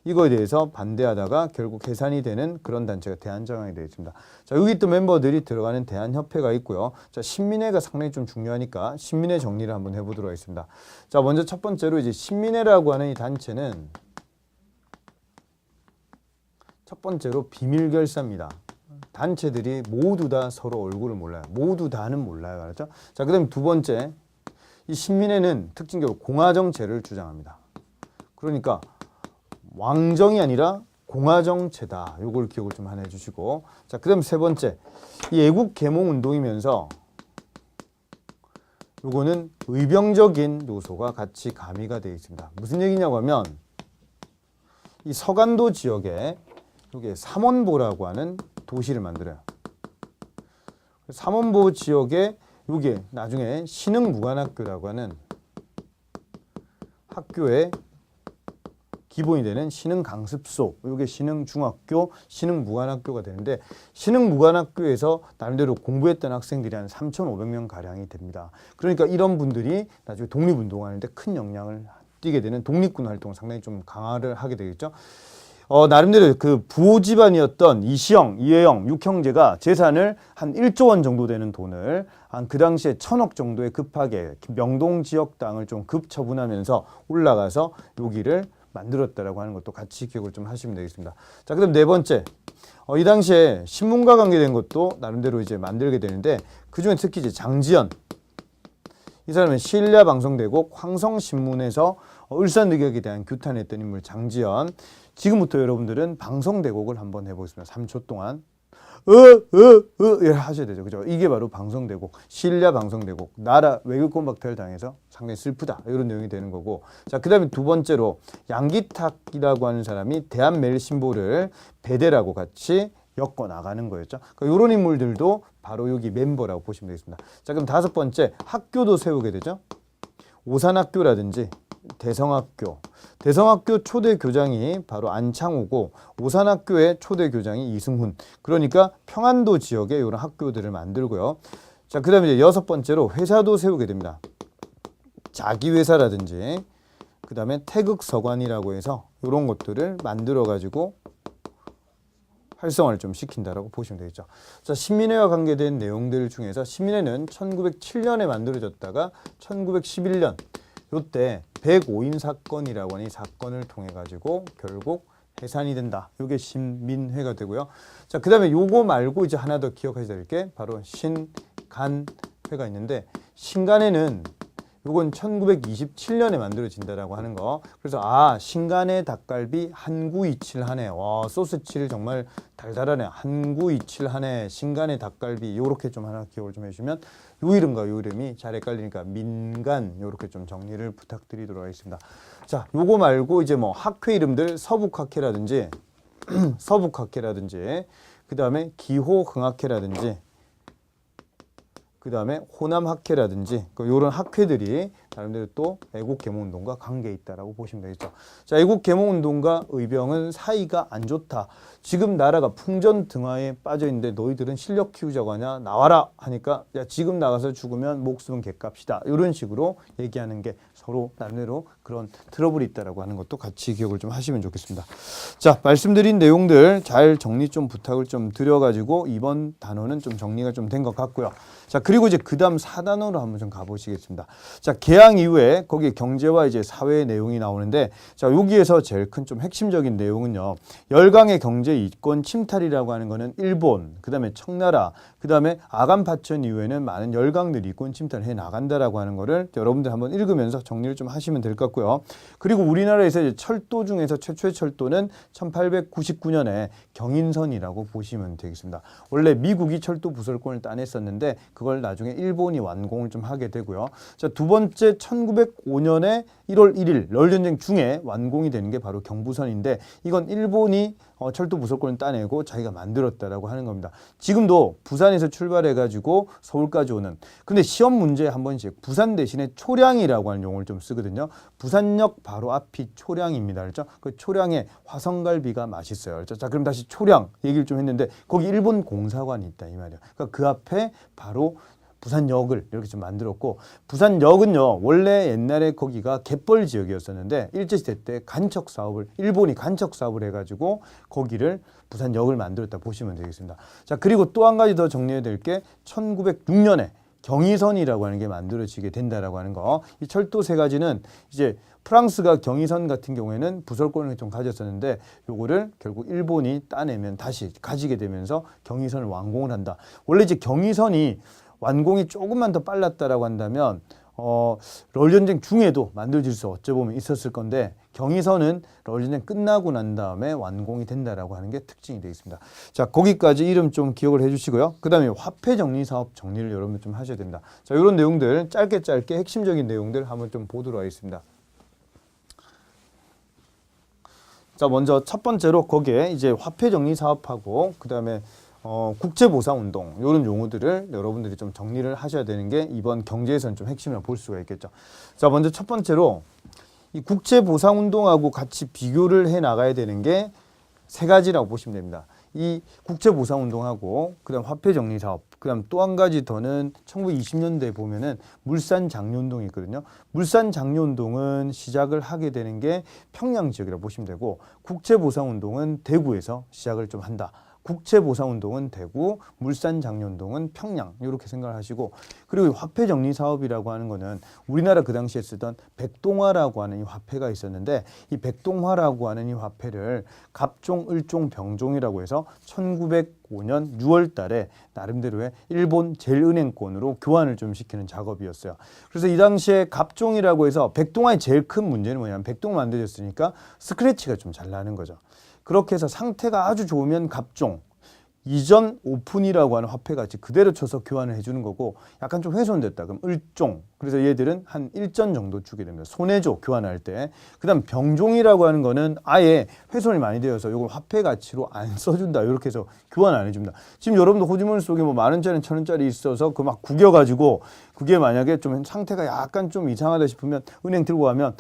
이거에 대해서 반대하다가 결국 해산이 되는 그런 단체가 대한자강이 되어 있습니다. 자, 여기 또 멤버들이 들어가는 대한협회가 있고요. 자, 신민회가 상당히 좀 중요하니까 신민회 정리를 한번 해보도록 하겠습니다. 자, 먼저 첫 번째로 이제 신민회라고 하는 이 단체는 첫 번째로 비밀결사입니다. 단체들이 모두 다 서로 얼굴을 몰라요. 모두 다는 몰라요. 알았죠? 자, 그 다음에 두 번째, 이 신민회는 특징적으로 공화정체를 주장합니다. 그러니까 왕정이 아니라 공화정체다. 요걸 기억을 좀 하나 해주시고, 자, 그 다음 세 번째, 이 애국계몽운동이면서 요거는 의병적인 요소가 같이 가미가 되어 있습니다. 무슨 얘기냐고 하면, 이 서간도 지역에 요게 삼원보라고 하는 도시를 만들어요. 삼원보 지역에 요게 나중에 신흥무관학교라고 하는 학교에 기본이 되는 신흥강습소, 이게 신흥중학교, 신흥무관학교가 되는데, 신흥무관학교에서 나름대로 공부했던 학생들이 한 3,500명 가량이 됩니다. 그러니까 이런 분들이 나중에 독립운동하는데 큰 영향을 띠게 되는 독립군 활동을 상당히 좀 강화를 하게 되겠죠. 나름대로 그 부호 집안이었던 이시영, 이혜영, 육형제가 재산을 한 1조 원 정도 되는 돈을 한 그 당시에 1,000억 정도의 급하게 명동 지역 땅을 좀 급처분하면서 올라가서 여기를 만들었다라고 하는 것도 같이 기억을 좀 하시면 되겠습니다. 자, 그다음 네 번째, 이 당시에 신문과 관계된 것도 나름대로 이제 만들게 되는데, 그 중에 특히 이제 장지연, 이 사람은 신라 방송대국 황성신문에서 을사늑약에 대한 규탄했던 인물 장지연. 지금부터 여러분들은 방송대국을 한번 해보겠습니다. 3초 동안 하셔야 되죠. 그죠? 이게 바로 방송대국, 신라 방송대국, 나라 외교권 박탈 당해서 상당히 슬프다. 이런 내용이 되는 거고. 자, 그 다음에 두 번째로 양기탁이라고 하는 사람이 대한매일신보를 배대라고 같이 엮어 나가는 거였죠. 그러니까 이런 인물들도 바로 여기 멤버라고 보시면 되겠습니다. 자, 그럼 다섯 번째, 학교도 세우게 되죠. 오산학교라든지 대성학교. 대성학교 초대 교장이 바로 안창호고, 오산학교의 초대 교장이 이승훈. 그러니까 평안도 지역에 이런 학교들을 만들고요. 자, 그 다음에 이제 여섯 번째로 회사도 세우게 됩니다. 자기 회사라든지 그 다음에 태극서관이라고 해서 이런 것들을 만들어 가지고 활성화를 좀 시킨다라고 보시면 되겠죠. 자, 신민회와 관계된 내용들 중에서 신민회는 1907년에 만들어졌다가 1911년 요때 105인 사건이라고 하는 이 사건을 통해 가지고 결국 해산이 된다. 요게 신민회가 되고요. 자, 그 다음에 요거 말고 이제 하나 더 기억하셔야 될 게 바로 신간회가 있는데, 신간회는 요건 1927년에 만들어진다라고 하는 거. 그래서 신간의 닭갈비 한구이칠하네. 와, 소스칠 정말 달달하네. 한구이칠하네. 신간의 닭갈비. 요렇게 좀 하나 기억을 좀 해주시면, 요 이름과 요 이름이 잘 헷갈리니까 민간 요렇게 좀 정리를 부탁드리도록 하겠습니다. 자, 요거 말고 이제 뭐 학회 이름들 서북학회라든지 서북학회라든지 그 다음에 기호흥학회라든지 그 다음에 호남학회라든지 이런 학회들이 나름대로 또 애국개몽운동과 관계 있다라고 보시면 되겠죠. 자, 애국개몽운동과 의병은 사이가 안 좋다. 지금 나라가 풍전등화에 빠져 있는데 너희들은 실력 키우자고 하냐? 나와라 하니까 야, 지금 나가서 죽으면 목숨은 개값이다. 이런 식으로 얘기하는 게 서로 나름대로 그런 트러블이 있다라고 하는 것도 같이 기억을 좀 하시면 좋겠습니다. 자, 말씀드린 내용들 잘 정리 좀 부탁을 좀 드려가지고 이번 단어는 좀 정리가 좀 된 것 같고요. 자, 그리고 이제 그 다음 4단원으로 한번 좀 가보시겠습니다. 자, 개항 이후에 거기에 경제와 이제 사회의 내용이 나오는데, 자, 여기에서 제일 큰 좀 핵심적인 내용은요, 열강의 경제 이권 침탈이라고 하는 거는 일본, 그 다음에 청나라, 그 다음에 아간 파천 이후에는 많은 열강들이 이권 침탈을 해 나간다라고 하는 거를 여러분들 한번 읽으면서 정리를 좀 하시면 될 것 같고요. 그리고 우리나라에서 이제 철도 중에서 최초의 철도는 1899년에 경인선이라고 보시면 되겠습니다. 원래 미국이 철도 부설권을 따냈었는데 그걸 나중에 일본이 완공을 좀 하게 되고요. 자, 두 번째 1905년에 1월 1일 널전쟁 중에 완공이 되는 게 바로 경부선인데, 이건 일본이 철도 부설권을 따내고 자기가 만들었다라고 하는 겁니다. 지금도 부산에서 출발해가지고 서울까지 오는, 근데 시험 문제에 한 번씩 부산 대신에 초량이라고 하는 용어를 좀 쓰거든요. 부산역 바로 앞이 초량입니다. 그렇죠? 그 초량에 화성갈비가 맛있어요. 그렇죠? 자, 그럼 다시 초량 얘기를 좀 했는데 거기 일본 공사관이 있다 이 말이에요. 그러니까 그 앞에 바로 부산역을 이렇게 좀 만들었고, 부산역은요 원래 옛날에 거기가 갯벌 지역이었었는데 일제시대 때 간척 사업을, 일본이 간척 사업을 해가지고 거기를 부산역을 만들었다 보시면 되겠습니다. 자, 그리고 또 한 가지 더 정리해야 될 게 1906년에 경의선이라고 하는 게 만들어지게 된다라고 하는 거. 이 철도 세 가지는 이제 프랑스가 경의선 같은 경우에는 부설권을 좀 가졌었는데 요거를 결국 일본이 따내면 다시 가지게 되면서 경의선을 완공을 한다. 원래 이제 경의선이 완공이 조금만 더 빨랐다라고 한다면 럴전쟁 중에도 만들어질 수 어찌 보면 있었을 건데, 경의선은 럴전쟁 끝나고 난 다음에 완공이 된다라고 하는 게 특징이 되어 있습니다. 자, 거기까지 이름 좀 기억을 해주시고요. 그 다음에 화폐 정리 사업 정리를 여러분 좀 하셔야 된다. 자, 이런 내용들 짧게 핵심적인 내용들 한번 좀 보도록 하겠습니다. 자, 먼저 첫 번째로 거기에 이제 화폐 정리 사업하고 그 다음에 국제보상운동 이런 용어들을 여러분들이 좀 정리를 하셔야 되는 게 이번 경제에서는 좀 핵심이라고 볼 수가 있겠죠. 자, 먼저 첫 번째로 이 국제보상운동하고 같이 비교를 해 나가야 되는 게 세 가지라고 보시면 됩니다. 이 국제보상운동하고 그다음 화폐정리사업, 그다음 또 한 가지 더는 1920년대에 보면은 물산장려운동이 있거든요. 물산장려운동은 시작을 하게 되는 게 평양 지역이라고 보시면 되고, 국제보상운동은 대구에서 시작을 좀 한다. 국제보상운동은 대구, 물산장려운동은 평양 이렇게 생각을 하시고, 그리고 화폐정리사업이라고 하는 거는 우리나라 그 당시에 쓰던 백동화라고 하는 이 화폐가 있었는데, 이 백동화라고 하는 이 화폐를 갑종, 을종, 병종이라고 해서 1905년 6월 달에 나름대로의 일본 제일은행권으로 교환을 좀 시키는 작업이었어요. 그래서 이 당시에 갑종이라고 해서 백동화의 제일 큰 문제는 뭐냐면 백동 만들어졌으니까 스크래치가 좀 잘 나는 거죠. 그렇게 해서 상태가 아주 좋으면 갑종, 이전 오픈이라고 하는 화폐같이 그대로 쳐서 교환을 해주는 거고, 약간 좀 훼손됐다 그럼 을종, 그래서 얘들은 한 1전 정도 주게 됩니다. 손해죠, 교환할 때. 그 다음 병종이라고 하는 거는 아예 훼손이 많이 되어서 이걸 화폐 가치로 안 써준다, 이렇게 해서 교환 안 해줍니다. 지금 여러분도 호주머니 속에 뭐 10,000원짜리 1,000원짜리 있어서 그 막 구겨가지고 그게 만약에 좀 상태가 약간 좀 이상하다 싶으면 은행 들고 가면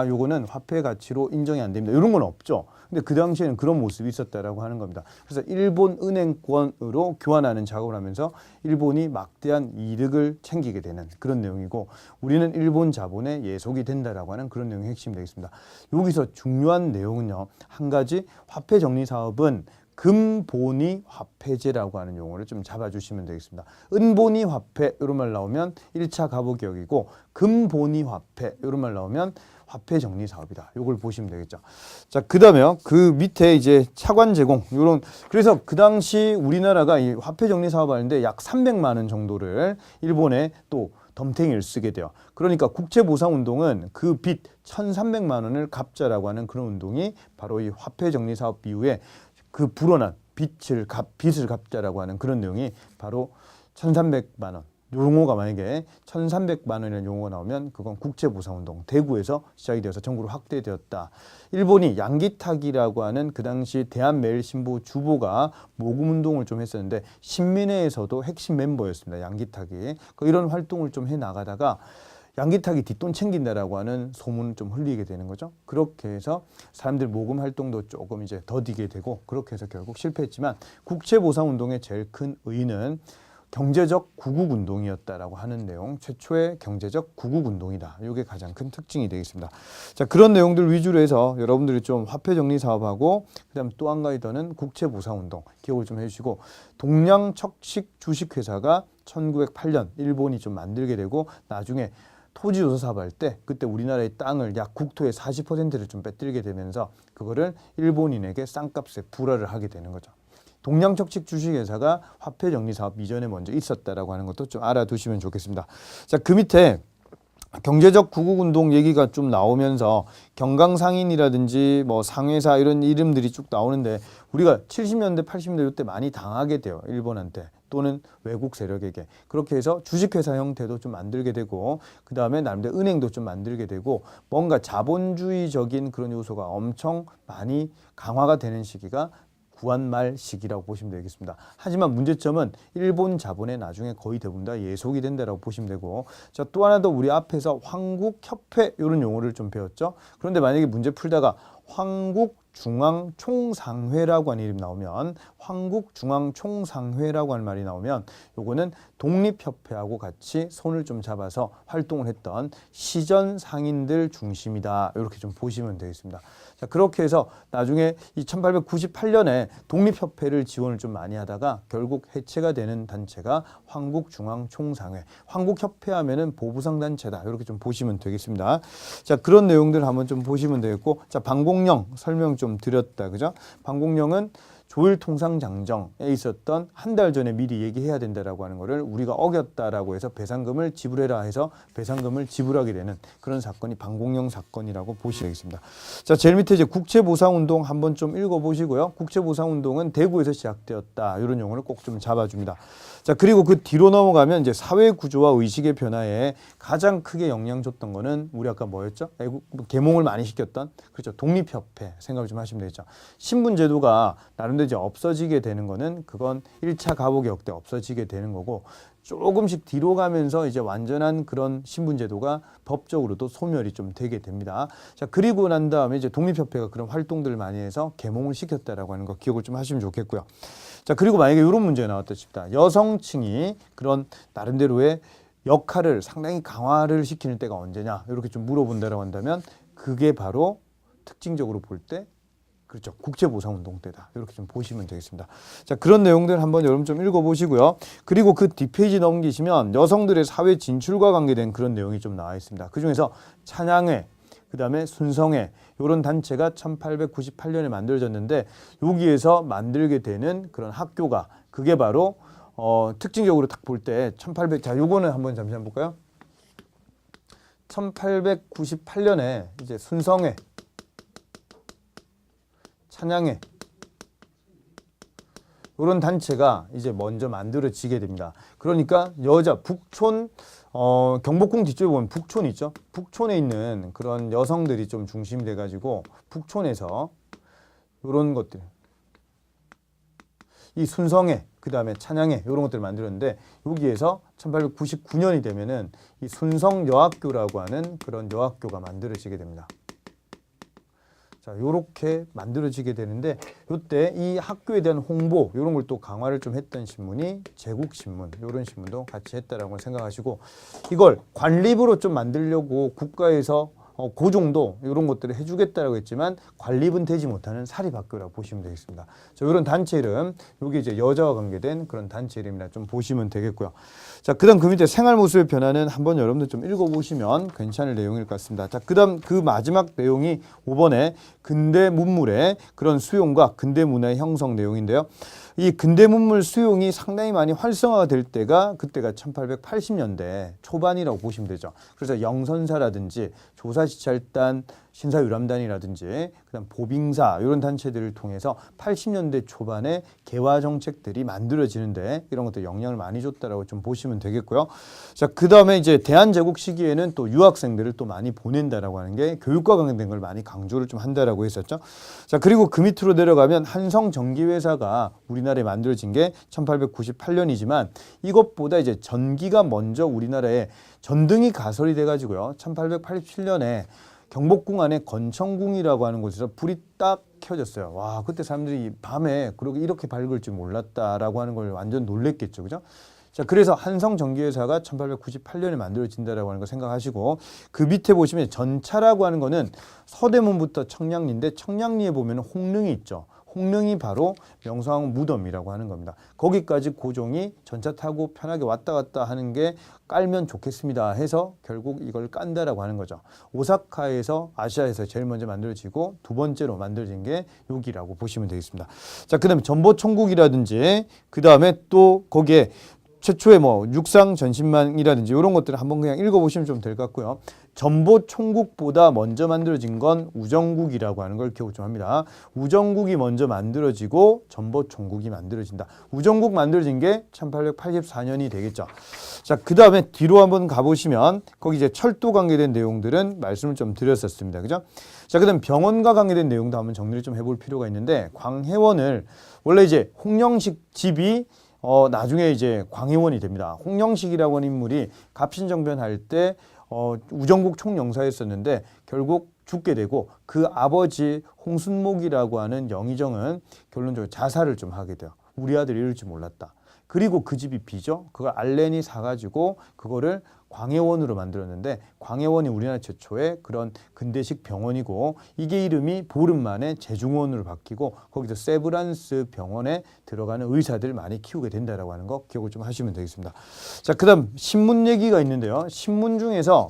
요거는 화폐 가치로 인정이 안 됩니다, 이런 건 없죠. 근데 그 당시에는 그런 모습이 있었다라고 하는 겁니다. 그래서 일본 은행권으로 교환하는 작업을 하면서 일본이 막대한 이득을 챙기게 되는 그런 내용이고, 우리는 일본 자본에 예속이 된다라고 하는 그런 내용이 핵심이 되겠습니다. 여기서 중요한 내용은요, 한 가지, 화폐 정리 사업은 금본위 화폐제라고 하는 용어를 좀 잡아주시면 되겠습니다. 은본위 화폐 이런 말 나오면 1차 갑오개혁이고, 금본위 화폐 이런 말 나오면 화폐 정리 사업이다. 이걸 보시면 되겠죠. 자, 그다음에요. 그 밑에 이제 차관 제공 요런, 그래서 그 당시 우리나라가 이 화폐 정리 사업을 하는데 약 300만 원 정도를 일본에 또 덤탱이를 쓰게 돼요. 그러니까 국채보상운동은 그 빚 1,300만 원을 갚자라고 하는 그런 운동이 바로 이 화폐 정리 사업 이후에 그 불어난 빚을 갚자라고 하는 그런 내용이 바로 1,300만 원. 용어가 만약에 1,300만 원이라는 용어가 나오면 그건 국채보상운동, 대구에서 시작이 되어서 전국으로 확대되었다. 일본이 양기탁이라고 하는 그 당시 대한매일신보 주보가 모금운동을 좀 했었는데 신민회에서도 핵심 멤버였습니다. 양기탁이. 이런 활동을 좀 해나가다가 양기탁이 뒷돈 챙긴다라고 하는 소문을 좀 흘리게 되는 거죠. 그렇게 해서 사람들 모금 활동도 조금 이제 더디게 되고, 그렇게 해서 결국 실패했지만 국채보상운동의 제일 큰 의의는 경제적 구국운동이었다라고 하는 내용, 최초의 경제적 구국운동이다. 이게 가장 큰 특징이 되겠습니다. 자, 그런 내용들 위주로 해서 여러분들이 좀 화폐 정리 사업하고, 그다음 또 한 가지 더는 국채보상운동 기억을 좀 해주시고, 동양척식 주식회사가 1908년 일본이 좀 만들게 되고, 나중에 토지조사 사업할 때 그때 우리나라의 땅을 약 국토의 40%를 좀 빼뜨리게 되면서 그거를 일본인에게 싼값에 불화를 하게 되는 거죠. 동양척식 주식회사가 화폐 정리 사업 이전에 먼저 있었다라고 하는 것도 좀 알아두시면 좋겠습니다. 자, 그 밑에 경제적 구국운동 얘기가 좀 나오면서 경강상인이라든지 뭐 상회사 이런 이름들이 쭉 나오는데, 우리가 70년대 80년대 이때 많이 당하게 돼요. 일본한테 또는 외국 세력에게. 그렇게 해서 주식회사 형태도 좀 만들게 되고, 그 다음에 나름대로 은행도 좀 만들게 되고, 뭔가 자본주의적인 그런 요소가 엄청 많이 강화가 되는 시기가 구한말 시기라고 보시면 되겠습니다. 하지만 문제점은 일본 자본에 나중에 거의 대부분 다 예속이 된다라고 보시면 되고, 자, 또 하나 더 우리 앞에서 황국협회 이런 용어를 좀 배웠죠. 그런데 만약에 문제 풀다가 황국중앙총상회라고 하는 이름이 나오면, 황국중앙총상회라고 하는 말이 나오면, 요거는 독립협회하고 같이 손을 좀 잡아서 활동을 했던 시전 상인들 중심이다. 이렇게 좀 보시면 되겠습니다. 자, 그렇게 해서 나중에 이 1898년에 독립협회를 지원을 좀 많이 하다가 결국 해체가 되는 단체가 황국중앙총상회. 황국협회 하면은 보부상 단체다. 이렇게 좀 보시면 되겠습니다. 자, 그런 내용들 한번 좀 보시면 되겠고, 자, 방공령 설명 좀 드렸다. 그죠? 방공령은 조일통상장정에 있었던 한 달 전에 미리 얘기해야 된다라고 하는 거를 우리가 어겼다라고 해서 배상금을 지불해라 해서 배상금을 지불하게 되는 그런 사건이 방공령 사건이라고 보시겠습니다. 자, 제일 밑에 이제 국채보상운동 한번 좀 읽어보시고요. 국채보상운동은 대구에서 시작되었다. 이런 용어를 꼭 좀 잡아줍니다. 자, 그리고 그 뒤로 넘어가면 이제 사회구조와 의식의 변화에 가장 크게 영향 줬던 거는 우리 아까 뭐였죠? 계몽을 많이 시켰던, 그렇죠, 독립협회 생각을 좀 하시면 되겠죠. 신분제도가 나름대로 이제 없어지게 되는 거는 그건 1차 갑오개혁 때 없어지게 되는 거고, 조금씩 뒤로 가면서 이제 완전한 그런 신분제도가 법적으로도 소멸이 좀 되게 됩니다. 자, 그리고 난 다음에 이제 독립협회가 그런 활동들을 많이 해서 계몽을 시켰다라고 하는 거 기억을 좀 하시면 좋겠고요. 자, 그리고 만약에 이런 문제가 나왔다 칩니다. 여성층이 그런 나름대로의 역할을 상당히 강화를 시키는 때가 언제냐, 이렇게 좀 물어본다라고 한다면 그게 바로 특징적으로 볼 때, 그렇죠, 국채보상운동 때다. 이렇게 좀 보시면 되겠습니다. 자, 그런 내용들 한번 여러분 좀 읽어보시고요. 그리고 그 뒷페이지 넘기시면 여성들의 사회 진출과 관계된 그런 내용이 좀 나와 있습니다. 그중에서 찬양회, 그 다음에 순성회, 이런 단체가 1898년에 만들어졌는데, 여기에서 만들게 되는 그런 학교가 그게 바로 특징적으로 딱 볼 때 1800, 자, 요거는 한번 잠시만 볼까요? 1898년에 이제 순성회, 찬양회, 이런 단체가 이제 먼저 만들어지게 됩니다. 그러니까 여자 북촌, 경복궁 뒤쪽에 보면 북촌 있죠. 북촌에 있는 그런 여성들이 좀 중심이 돼가지고 북촌에서 이런 것들, 이 순성회, 그 다음에 찬양회 이런 것들을 만들었는데, 여기에서 1899년이 되면은 이 순성여학교라고 하는 그런 여학교가 만들어지게 됩니다. 자, 요렇게 만들어지게 되는데 요때 이 학교에 대한 홍보 이런 걸 또 강화를 좀 했던 신문이 제국신문 이런 신문도 같이 했다라고 생각하시고 이걸 관립으로 좀 만들려고 국가에서 그 정도 이런 것들을 해주겠다라고 했지만 관립은 되지 못하는 사립학교라고 보시면 되겠습니다. 자, 이런 단체 이름, 이게 이제 여자와 관계된 그런 단체 이름이라 좀 보시면 되겠고요. 자, 그다음 그 밑에 생활 모습의 변화는 한번 여러분들 좀 읽어보시면 괜찮을 내용일 것 같습니다. 자, 그다음 그 마지막 내용이 5번에 근대 문물의 그런 수용과 근대 문화의 형성 내용인데요. 이 근대 문물 수용이 상당히 많이 활성화가 될 때가 그때가 1880년대 초반이라고 보시면 되죠. 그래서 영선사라든지 조사시찰단, 신사유람단이라든지 그다음 보빙사 이런 단체들을 통해서 80년대 초반에 개화 정책들이 만들어지는데 이런 것들 영향을 많이 줬다라고 좀 보시면 되겠고요. 자, 그다음에 이제 대한제국 시기에는 또 유학생들을 또 많이 보낸다라고 하는 게 교육과 관련된 걸 많이 강조를 좀 한다라고 했었죠. 자, 그리고 그 밑으로 내려가면 한성전기회사가 우리나라에 만들어진 게 1898년이지만 이것보다 이제 전기가 먼저 우리나라에 전등이 가설이 돼가지고요. 1887년에 경복궁 안에 건청궁이라고 하는 곳에서 불이 딱 켜졌어요. 와, 그때 사람들이 밤에 그렇게 이렇게 밝을 줄 몰랐다라고 하는 걸 완전 놀랬겠죠. 그죠? 자, 그래서 한성전기회사가 1898년에 만들어진다라고 하는 거 생각하시고 그 밑에 보시면 전차라고 하는 거는 서대문부터 청량리인데 청량리에 보면 홍릉이 있죠. 홍릉이 바로 명성황후 무덤이라고 하는 겁니다. 거기까지 고종이 전차 타고 편하게 왔다 갔다 하는 게 깔면 좋겠습니다 해서 결국 이걸 깐다라고 하는 거죠. 오사카에서 아시아에서 제일 먼저 만들어지고 두 번째로 만들어진 게 여기라고 보시면 되겠습니다. 자, 그다음에 전보총국이라든지 그다음에 또 거기에 최초의 뭐 육상 전신망이라든지 이런 것들을 한번 그냥 읽어보시면 좀 될 것 같고요. 전보총국보다 먼저 만들어진 건 우정국이라고 하는 걸 기억 좀 합니다. 우정국이 먼저 만들어지고 전보총국이 만들어진다. 우정국 만들어진 게 1884년이 되겠죠. 자, 그 다음에 뒤로 한번 가보시면 거기 이제 철도 관계된 내용들은 말씀을 좀 드렸었습니다. 그죠? 자, 그 다음 병원과 관계된 내용도 한번 정리를 좀 해볼 필요가 있는데 광해원을 원래 이제 홍영식 집이 나중에 이제 광해원이 됩니다. 홍영식이라고 하는 인물이 갑신정변할 때 우정국 총영사였었는데 결국 죽게 되고 그 아버지 홍순목이라고 하는 영의정은 결론적으로 자살을 좀 하게 돼요. 우리 아들이 이럴 줄 몰랐다. 그리고 그 집이 비죠. 그걸 알렌이 사가지고 그거를 광해원으로 만들었는데 광해원이 우리나라 최초의 그런 근대식 병원이고 이게 이름이 보름 만에 제중원으로 바뀌고 거기서 세브란스 병원에 들어가는 의사들 많이 키우게 된다라고 하는 거 기억을 좀 하시면 되겠습니다. 자, 그다음 신문 얘기가 있는데요. 신문 중에서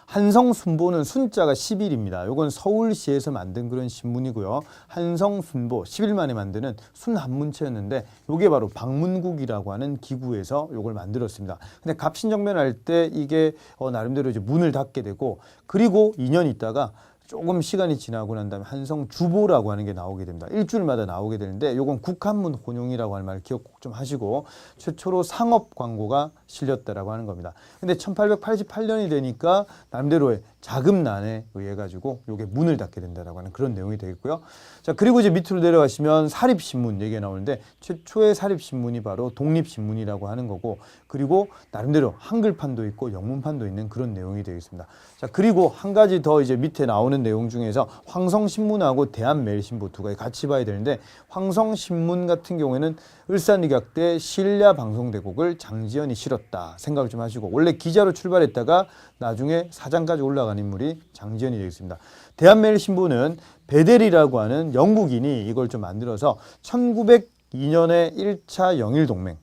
한성순보는 순자가 10일입니다. 이건 서울시에서 만든 그런 신문이고요. 한성순보 10일 만에 만드는 순한문체였는데 이게 바로 방문국이라고 하는 기구에서 이걸 만들었습니다. 근데 갑신정변할 때 이게 나름대로 이제 문을 닫게 되고 그리고 2년 있다가 조금 시간이 지나고 난 다음에 한성주보라고 하는 게 나오게 됩니다. 일주일마다 나오게 되는데 이건 국한문 혼용이라고 하는 말 기억 꼭 좀 하시고 최초로 상업 광고가 실렸다라고 하는 겁니다. 근데 1888년이 되니까 나름대로의 자금난에 의해 가지고 이게 문을 닫게 된다라고 하는 그런 내용이 되겠고요. 자, 그리고 이제 밑으로 내려가시면 사립신문 얘기가 나오는데 최초의 사립신문이 바로 독립신문이라고 하는 거고 그리고 나름대로 한글판도 있고 영문판도 있는 그런 내용이 되겠습니다. 자, 그리고 한 가지 더 이제 밑에 나오는 내용 중에서 황성신문하고 대한매일신보 두 가지 같이 봐야 되는데 황성신문 같은 경우에는 을산의학대 신랴 방송대국을 장지연이 실었다 생각을 좀 하시고 원래 기자로 출발했다가 나중에 사장까지 올라간 인물이 장지연이 되겠습니다. 대한매일신보는 베델이라고 하는 영국인이 이걸 좀 만들어서 1902년에 1차 영일동맹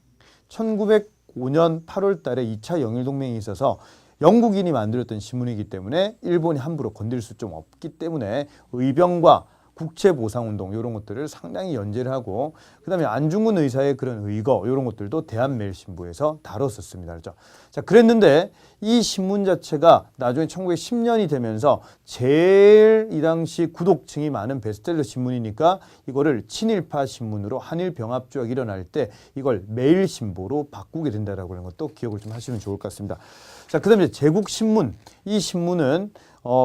1905년 8월 달에 2차 영일동맹이 있어서 영국인이 만들었던 신문이기 때문에 일본이 함부로 건드릴 수 좀 없기 때문에 의병과 국채보상운동 이런 것들을 상당히 연재를 하고 그다음에 안중근 의사의 그런 의거 이런 것들도 대한매일신보에서 다뤘었습니다. 그렇죠? 자, 그랬는데 이 신문 자체가 나중에 1910년이 되면서 제일 이 당시 구독층이 많은 베스트셀러 신문이니까 이거를 친일파 신문으로 한일병합조약이 일어날 때 이걸 매일신보로 바꾸게 된다라고 하는 것도 기억을 좀 하시면 좋을 것 같습니다. 자, 그다음에 제국신문 이 신문은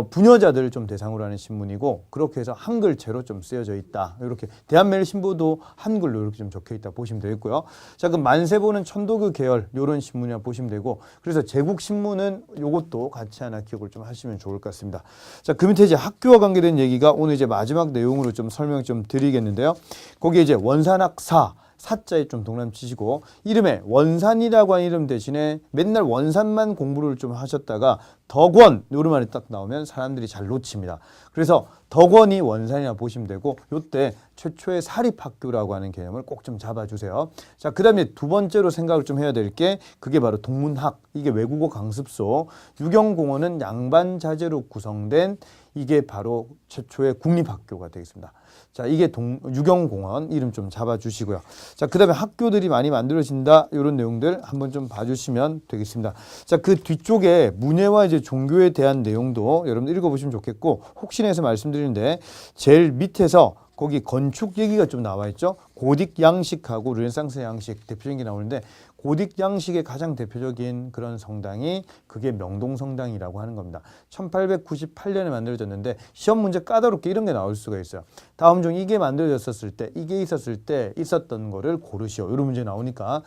부녀자들을 좀 대상으로 하는 신문이고 그렇게 해서 한글체로 좀 쓰여져 있다. 이렇게 대한매일신보도 한글로 이렇게 좀 적혀 있다 보시면 되겠고요. 자, 그럼 만세보는 천도교 계열 이런 신문이라 보시면 되고 그래서 제국신문은 요것도 같이 하나 기억을 좀 하시면 좋을 것 같습니다. 자, 그 밑에 이제 학교와 관계된 얘기가 오늘 이제 마지막 내용으로 좀 설명 좀 드리겠는데요. 거기에 이제 원산학사 사자에 좀 동남 치시고 이름에 원산이라고 하는 이름 대신에 맨날 원산만 공부를 좀 하셨다가 덕원 이런 말이 딱 나오면 사람들이 잘 놓칩니다. 그래서 덕원이 원산이라 보시면 되고 요때 최초의 사립학교라고 하는 개념을 꼭 좀 잡아주세요. 자, 그 다음에 두 번째로 생각을 좀 해야 될 게 그게 바로 동문학, 이게 외국어 강습소, 유경공원은 양반 자재로 구성된 이게 바로 최초의 국립학교가 되겠습니다. 자, 이게 유경공원 이름 좀 잡아주시고요. 자, 그 다음에 학교들이 많이 만들어진다 이런 내용들 한번 좀 봐주시면 되겠습니다. 자, 그 뒤쪽에 문예와 이제 종교에 대한 내용도 여러분들 읽어보시면 좋겠고 혹시나 해서 말씀드리는데 제일 밑에서 거기 건축 얘기가 좀 나와 있죠. 고딕 양식하고 르네상스 양식 대표적인 게 나오는데 고딕 양식의 가장 대표적인 그런 성당이 그게 명동성당이라고 하는 겁니다. 1898년에 만들어졌는데 시험 문제 까다롭게 이런 게 나올 수가 있어요. 다음 중 이게 만들어졌을 때 이게 있었을 때 있었던 거를 고르시오. 이런 문제 나오니까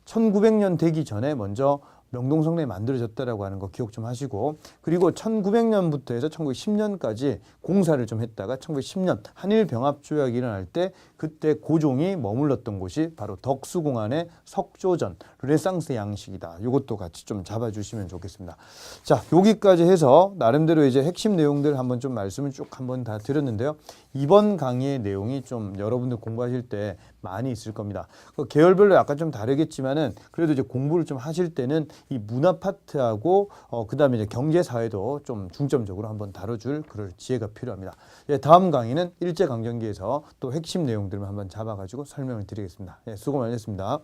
1900년 되기 전에 먼저 명동성당이 만들어졌다라고 하는 거 기억 좀 하시고 그리고 1900년부터 해서 1910년까지 공사를 좀 했다가 1910년 한일병합조약이 일어날 때 그때 고종이 머물렀던 곳이 바로 덕수궁안의 석조전 르네상스 양식이다. 이것도 같이 좀 잡아주시면 좋겠습니다. 자, 여기까지 해서 나름대로 이제 핵심 내용들 한번 좀 말씀을 쭉 한번 다 드렸는데요. 이번 강의의 내용이 좀 여러분들 공부하실 때 많이 있을 겁니다. 계열별로 약간 좀 다르겠지만은 그래도 이제 공부를 좀 하실 때는 이 문화 파트하고 그다음에 이제 경제 사회도 좀 중점적으로 한번 다뤄줄 그럴 지혜가 필요합니다. 예, 다음 강의는 일제강점기에서 또 핵심 내용들만 한번 잡아가지고 설명을 드리겠습니다. 예, 수고 많으셨습니다.